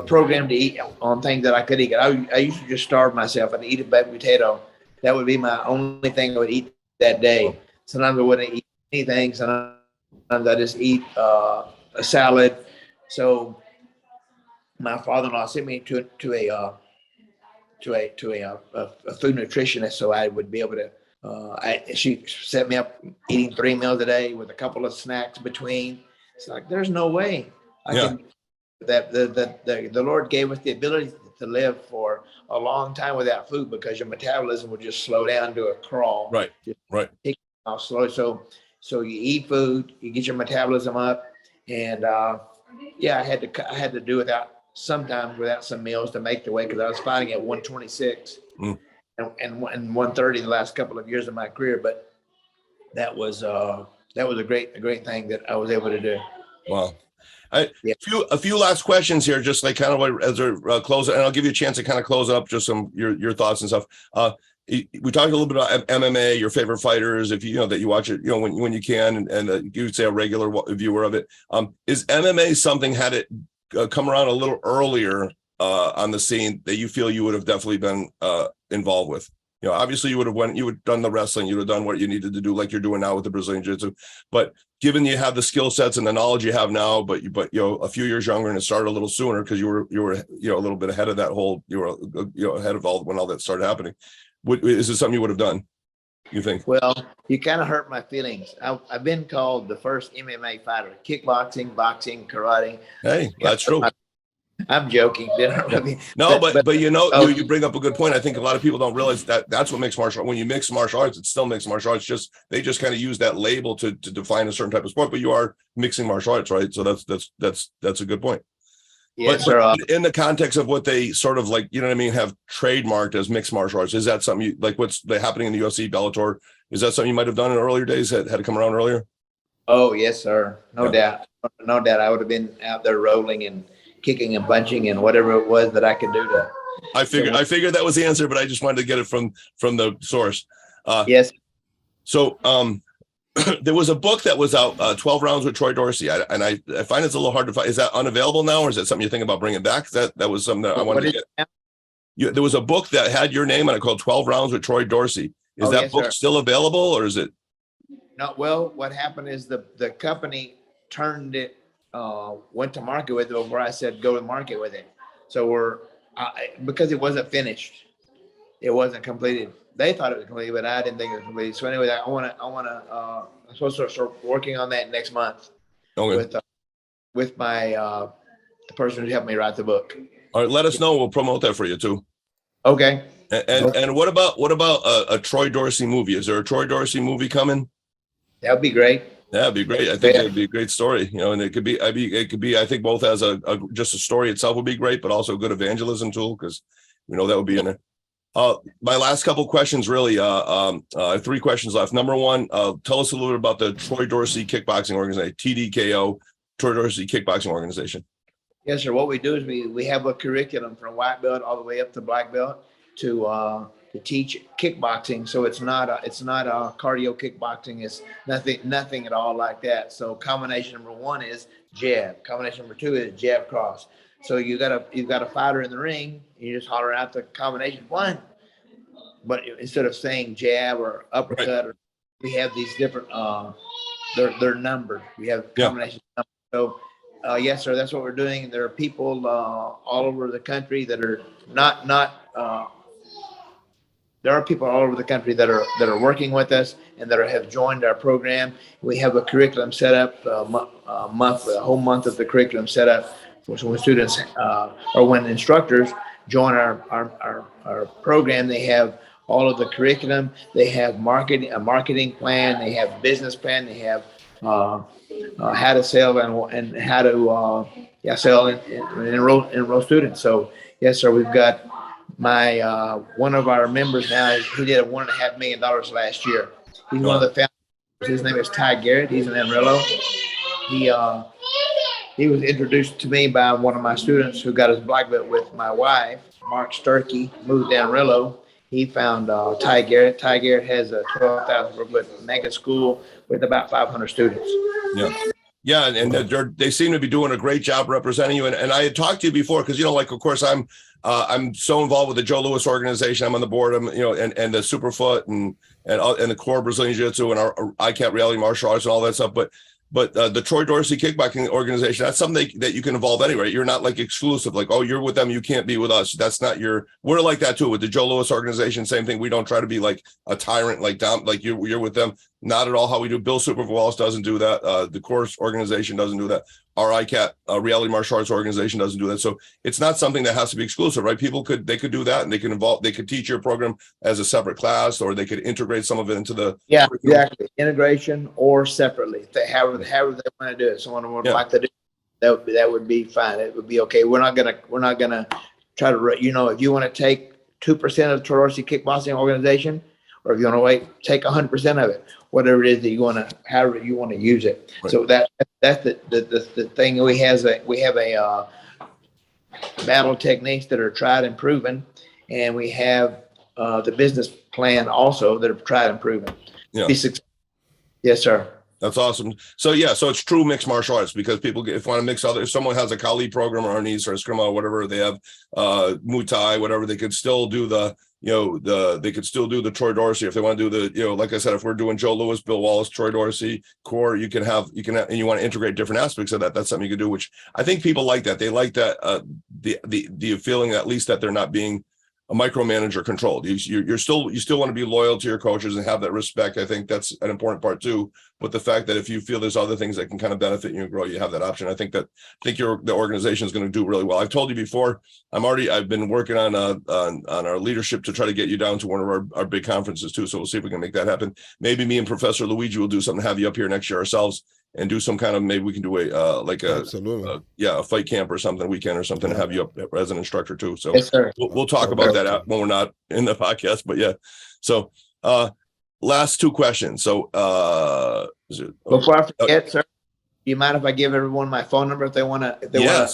program to eat on things that I could eat. I used to just starve myself and eat a baked potato. That would be my only thing I would eat that day. Sometimes I wouldn't eat anything. Sometimes I just eat a salad. So my father-in-law sent me to a food nutritionist, so I would be able to. She set me up eating 3 meals a day with a couple of snacks between. It's like there's no way I can. That the Lord gave us the ability to live for a long time without food, because your metabolism will just slow down to a crawl.
Right. Right.
Take off slow. So you eat food, you get your metabolism up, and I had to do sometimes without some meals to make the weight, because I was fighting at 126 and 130 the last couple of years of my career. But that was a great thing that I was able to do.
Wow. A few last questions here, just like kind of as we close it, and I'll give you a chance to kind of close it up, just some your thoughts and stuff. We talked a little bit about MMA, your favorite fighters, if you that you watch it, when you can, and you would say a regular viewer of it. Is MMA something, had it come around a little earlier on the scene, that you feel you would have definitely been involved with? Obviously you would have done the wrestling, you would have done what you needed to do, like you're doing now with the Brazilian Jiu-Jitsu. But given you have the skill sets and the knowledge you have now, but a few years younger, and it started a little sooner because you were a little bit ahead of that whole, ahead of when all that started happening. Is this something you would have done, you think?
Well, you kind of hurt my feelings. I've been called the first MMA fighter, kickboxing, boxing, karate.
Hey, that's true.
I'm joking.
No, but you bring up a good point. I think a lot of people don't realize that's what makes martial. When you mix martial arts, it's still mixed martial arts. They just kind of use that label to define a certain type of sport. But you are mixing martial arts, right? So that's a good point.
Yes,
but in the context of what they sort of have trademarked as mixed martial arts, is that something you like? What's happening in the UFC, Bellator? Is that something you might have done in earlier days? Had it come around earlier?
Oh yes, sir. No doubt. I would have been out there rolling and kicking and punching and whatever it was that I could do to.
I figured that was the answer, but I just wanted to get it from the source.
Yes. So
there was a book that was out, 12 Rounds with Troy Dorsey. I find it's a little hard to find. Is that unavailable now, or is that something you think about bringing back? That was something that I wanted to get. There was a book that had your name on it called 12 Rounds with Troy Dorsey. Is that book still available, or is it?
No. Well, what happened is the company turned it, went to market with it before I said go to market with it. So because it wasn't finished, it wasn't completed. They thought it was completed, but I didn't think it was completed. So anyway, I'm supposed to start working on that next month. Okay. With my the person who helped me write the book.
All right, let us know. We'll promote that for you too.
Okay.
And what about a Troy Dorsey movie? Is there a Troy Dorsey movie coming?
That would be great.
That'd be great. I think it'd be a great story, and it could be. I think both as just a story itself would be great, but also a good evangelism tool, because we know that would be in there. My last couple questions, really, I have 3 questions left. Number one, tell us a little bit about the Troy Dorsey Kickboxing Organization, TDKO, Troy Dorsey Kickboxing Organization.
Yes, sir. What we do is we have a curriculum from white belt all the way up to black belt to teach kickboxing. So it's not a cardio kickboxing. It's nothing at all like that. So combination number 1 is jab. Combination number 2 is jab cross. So you've got a fighter in the ring. You just holler out the combination 1. But instead of saying jab or uppercut, right, we have these different. They're numbered. We have combination numbers. So. Yes, sir. That's what we're doing. There are people all over the country that are there are people all over the country that are working with us and that have joined our program. We have a curriculum set up, a whole month of the curriculum set up for when students or when instructors join our program. They have all of the curriculum. They have a marketing plan. They have business plan. They have how to sell and how to sell and enroll students. So yes, sir, we've got my one of our members now. He did $1.5 million last year. He's one of the founders. His name is Ty Garrett. He's in Amarillo. He was introduced to me by one of my students who got his black belt with my wife, Mark Sturkey, moved to Amarillo. He found Ty Garrett. Ty Garrett has a 12,000 square foot mega school with about 500 students.
Yeah, and they seem to be doing a great job representing you. And I had talked to you before because, like, of course, I'm so involved with the Joe Louis organization. I'm on the board, and the Superfoot and the core Brazilian Jiu-Jitsu and our ICAT reality martial arts and all that stuff. But the Troy Dorsey Kickboxing Organization, that's something that you can involve anyway. You're not like exclusive, like, oh, you're with them, you can't be with us. That's not we're like that too with the Joe Louis organization. Same thing. We don't try to be like a tyrant, like down, like you're with them. Not at all how we do. Bill Superwallace doesn't do that. The course organization doesn't do that. Our ICAT reality martial arts organization doesn't do that. So it's not something that has to be exclusive, right? People could do that, and they could teach your program as a separate class, or they could integrate some of it into the
exactly, integration or separately. However they want to do it. Someone would like to do that would be fine. It would be okay. We're not gonna try to if you want to take 2% of the Troy Dorsey Kickboxing Organization, or if you want to take 100% of it, whatever it is that you want to, however you want to use it. Right. So that's the thing. We have a battle techniques that are tried and proven, and we have the business plan also that are tried and proven.
Yeah.
Yes, sir.
That's awesome. So so it's true mixed martial arts, because people want to mix if someone has a Kali program or Arnis or Eskrima or whatever, they have Muay Thai, whatever, they could still do they could still do the Troy Dorsey if they want to do the, like I said, if we're doing Joe Louis, Bill Wallace, Troy Dorsey core, you can have, and you want to integrate different aspects of that. That's something you can do, which I think people like that. They like that, the feeling at least that they're not being a micromanager controlled. You still want to be loyal to your coaches and have that respect. I think that's an important part too. But the fact that if you feel there's other things that can kind of benefit you and grow, you have that option. I think the organization is going to do really well. I've told you before, I've been working on our leadership to try to get you down to one of our big conferences too. So we'll see if we can make that happen. Maybe me and Professor Luigi will do something to have you up here next year ourselves and do some kind of, maybe we can do a fight camp or something, weekend or something, to have you up as an instructor too. So
yes, sir.
We'll talk about that when we're not in the podcast, but yeah. So last 2 questions. So
before I forget, sir, do you mind if I give everyone my phone number if they want to? Your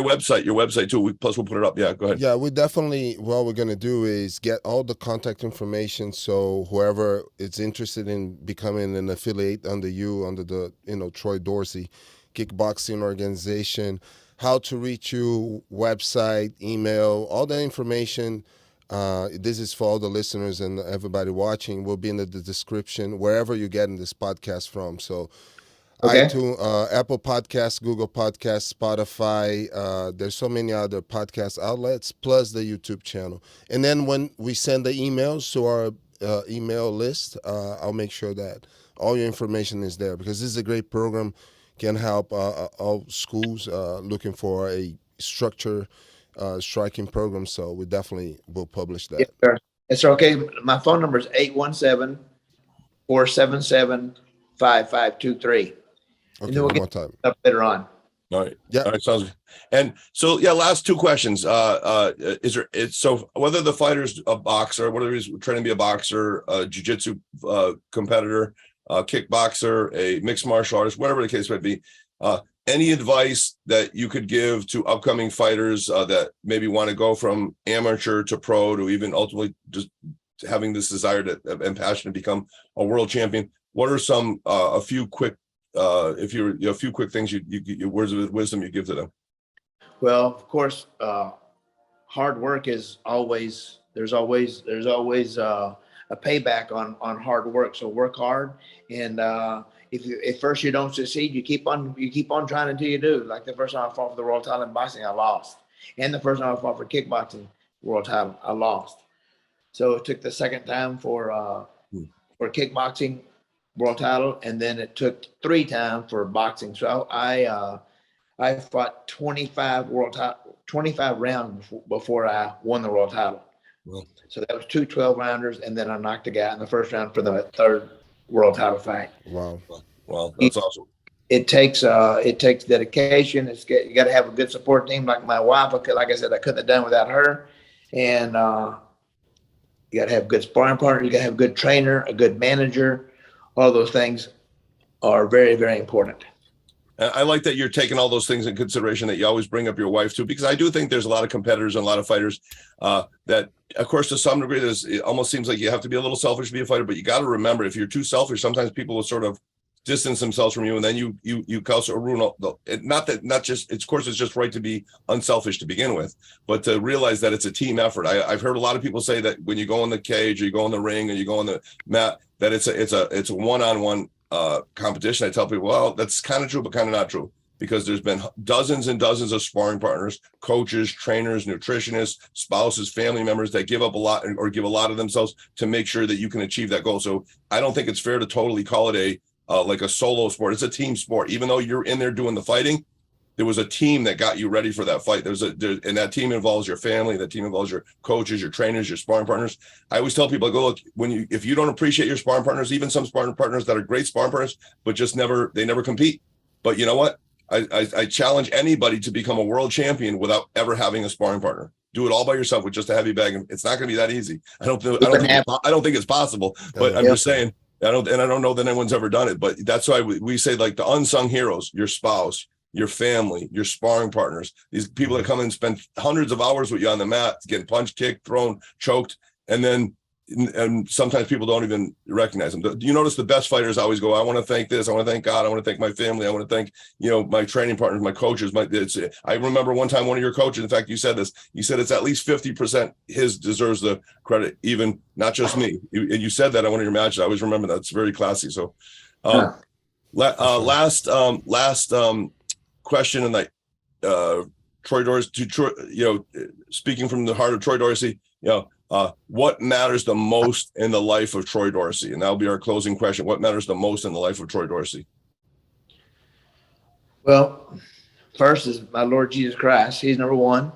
website too. Plus we'll put it up. Yeah, go ahead.
Yeah, we definitely, what we're going to do is get all the contact information. So whoever is interested in becoming an affiliate under the, Troy Dorsey Kickboxing Organization, how to reach you, website, email, all that information. This is for all the listeners and everybody watching, will be in the description, wherever you're getting this podcast from. So okay. iTunes, Apple Podcasts, Google Podcasts, Spotify. There's so many other podcast outlets, plus the YouTube channel. And then when we send the emails to our email list, I'll make sure that all your information is there, because this is a great program, can help all schools looking for a structure striking program. So we definitely will publish that.
Yes, sir. It's okay. My phone number is 817-477-5523.
Okay, one more time.
Up later on.
All right.
Yeah.
All right. Sounds good. And so, yeah, last two questions. So whether the fighter's a boxer, whether he's training to be a boxer, a jiu-jitsu competitor, a kickboxer, a mixed martial artist, whatever the case might be, any advice that you could give to upcoming fighters that maybe want to go from amateur to pro to even ultimately just having this desire to and passion to become a world champion? What are some a few quick if you're a few quick things you words of wisdom you give to them?
Well, of course, hard work is always, there's always a payback on hard work. So work hard. And if first you don't succeed, you keep on trying until you do. Like the first time I fought for the world title in boxing, I lost. And the first time I fought for kickboxing world title, I lost. So it took the second time for kickboxing world title, and then it took 3 times for boxing. So I fought 25 rounds before I won the world title.
Well,
So that was 2 12-rounders, and then I knocked a guy in the first round for the 3rd world title fight.
Wow.
well, that's awesome.
It takes dedication. You got to have a good support team like my wife. Like I said, I couldn't have done without her. And you got to have good sparring partner. You got to have a good trainer, a good manager. All those things are very, very important.
I like that you're taking all those things in consideration, that you always bring up your wife too, because I do think there's a lot of competitors and a lot of fighters that, of course, to some degree, it almost seems like you have to be a little selfish to be a fighter, but you got to remember, if you're too selfish, sometimes people will sort of distance themselves from you, and then you cause a ruin. Not just, of course, it's just right to be unselfish to begin with, but to realize that it's a team effort. I've heard a lot of people say that when you go in the cage or you go in the ring or you go on the mat, that it's a one-on-one competition. I tell people, well, that's kind of true, but kind of not true, because there's been dozens and dozens of sparring partners, coaches, trainers, nutritionists, spouses, family members that give up a lot or give a lot of themselves to make sure that you can achieve that goal. So I don't think it's fair to totally call it like a solo sport. It's a team sport. Even though you're in there doing the fighting, there was a team that got you ready for that fight. And that team involves your family. That team involves your coaches, your trainers, your sparring partners. I always tell people, I go, look, if you don't appreciate your sparring partners, even some sparring partners that are great sparring partners, but just never compete. But you know what? I challenge anybody to become a world champion without ever having a sparring partner. Do it all by yourself with just a heavy bag. It's not going to be that easy. I don't think it's possible, but I'm just saying, I don't know that anyone's ever done it, but that's why we say, like, the unsung heroes, your spouse, your family, your sparring partners, these people that come and spend hundreds of hours with you on the mat, getting punched, kicked, thrown, choked, and sometimes people don't even recognize them. Do you notice the best fighters always go, I want to thank this, I want to thank God, I want to thank my family, I want to thank, my training partners, my coaches. I remember one time one of your coaches, in fact, you said this, you said it's at least 50% his deserves the credit, even not just me. You said that on one of your matches. I always remember that. It's very classy. So last question, and Troy Dorsey, speaking from the heart of Troy Dorsey, what matters the most in the life of Troy Dorsey? And that'll be our closing question. What matters the most in the life of Troy Dorsey?
Well, first is my Lord Jesus Christ. He's number one.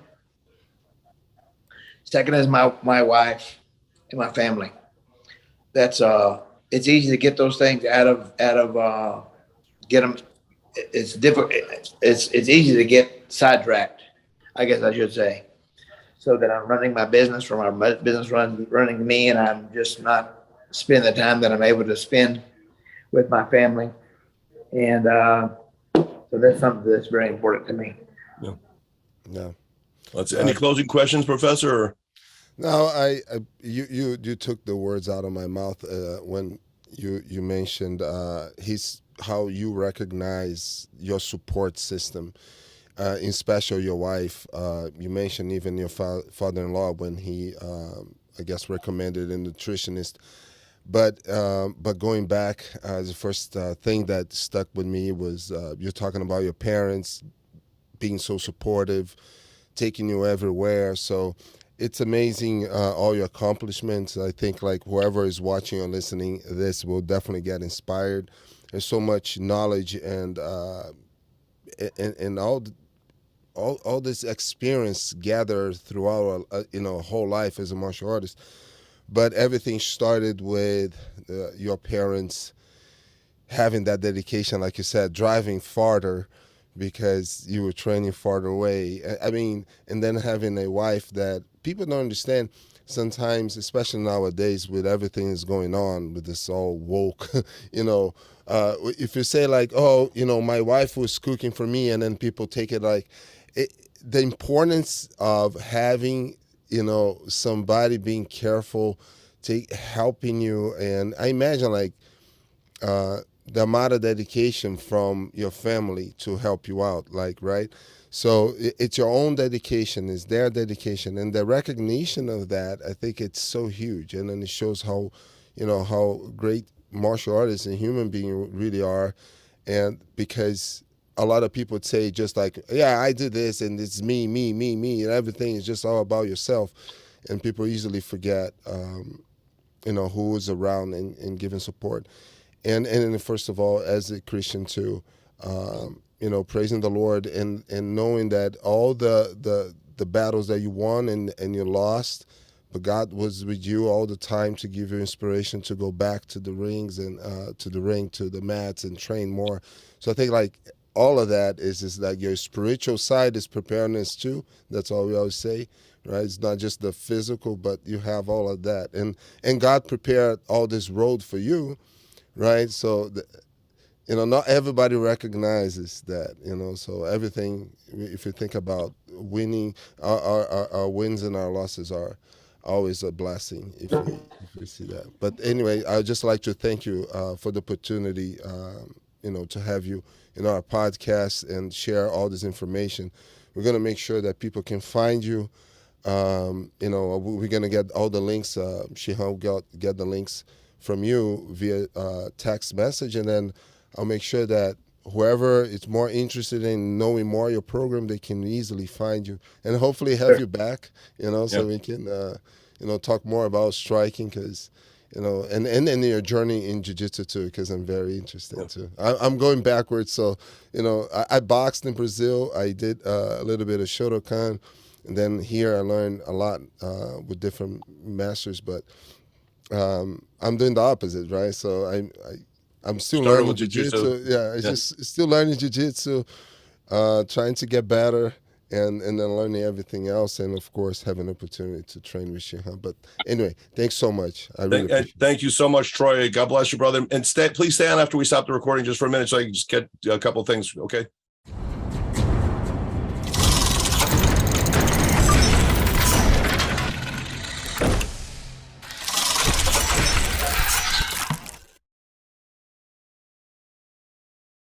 Second is my wife and my family. That's it's easy to get those things out of get them. It's difficult. It's easy to get sidetracked, I guess I should say. So that I'm running my business, or my business running me, and I'm just not spending the time that I'm able to spend with my family. And so that's something that's very important to me.
Yeah.
Any closing questions, Professor? Or?
No, you took the words out of my mouth when you mentioned how you recognize your support system. In special your wife. You mentioned even your father-in-law when he, I guess, recommended a nutritionist. But going back, the first thing that stuck with me was you're talking about your parents being so supportive, taking you everywhere. So it's amazing, all your accomplishments. I think, like, whoever is watching or listening to this will definitely get inspired. There's so much knowledge and all this experience gathered throughout a whole life as a martial artist. But everything started with your parents having that dedication, like you said, driving farther because you were training farther away. I mean, and then having a wife that people don't understand sometimes, especially nowadays with everything that's going on with this all woke, you know, if you say like, oh, you know, my wife was cooking for me, and then people take it like the importance of having, you know, somebody being careful, helping you. And I imagine like, the amount of dedication from your family to help you out, like, right? So it's your own dedication, it's their dedication, and the recognition of that, I think it's so huge. And then it shows how, you know, how great martial artists and human beings really are. And because a lot of people would say just like, yeah, I did this and it's me, and everything is just all about yourself. And people easily forget, you know, who is around and giving support. And first of all, as a Christian too, you know, praising the Lord and knowing that all the battles that you won and you lost, but God was with you all the time to give you inspiration to go back to the rings and to the ring, to the mats, and train more. So I think like all of that is like your spiritual side is preparedness too. That's all we always say, right? It's not just the physical, but you have all of that, and God prepared all this road for you. Right, so you know, not everybody recognizes that. You know, so everything. If you think about winning, our wins and our losses are always a blessing. If we see that. But anyway, I'd just like to thank you for the opportunity. You know, to have you in our podcast and share all this information. We're gonna make sure that people can find you. You know, we're gonna get all the links. Shihan will get the links from you via text message, and then I'll make sure that whoever is more interested in knowing more your program, they can easily find you and hopefully have you back, you know, so we can, you know, talk more about striking, because, you know, and your journey in jiu-jitsu too, because I'm very interested too. I'm going backwards. So, you know, I boxed in Brazil. I did a little bit of Shotokan, and then here I learned a lot with different masters, but I'm doing the opposite, right? So I'm still learning jiu-jitsu. Yeah, it's just still learning jiu-jitsu, trying to get better, and then learning everything else, and of course having an opportunity to train with Shihan. But anyway, thanks so much. I really appreciate it.
Thank you so much, Troy. God bless you, brother. And please stay on after we stop the recording just for a minute, so I can just get a couple of things. Okay.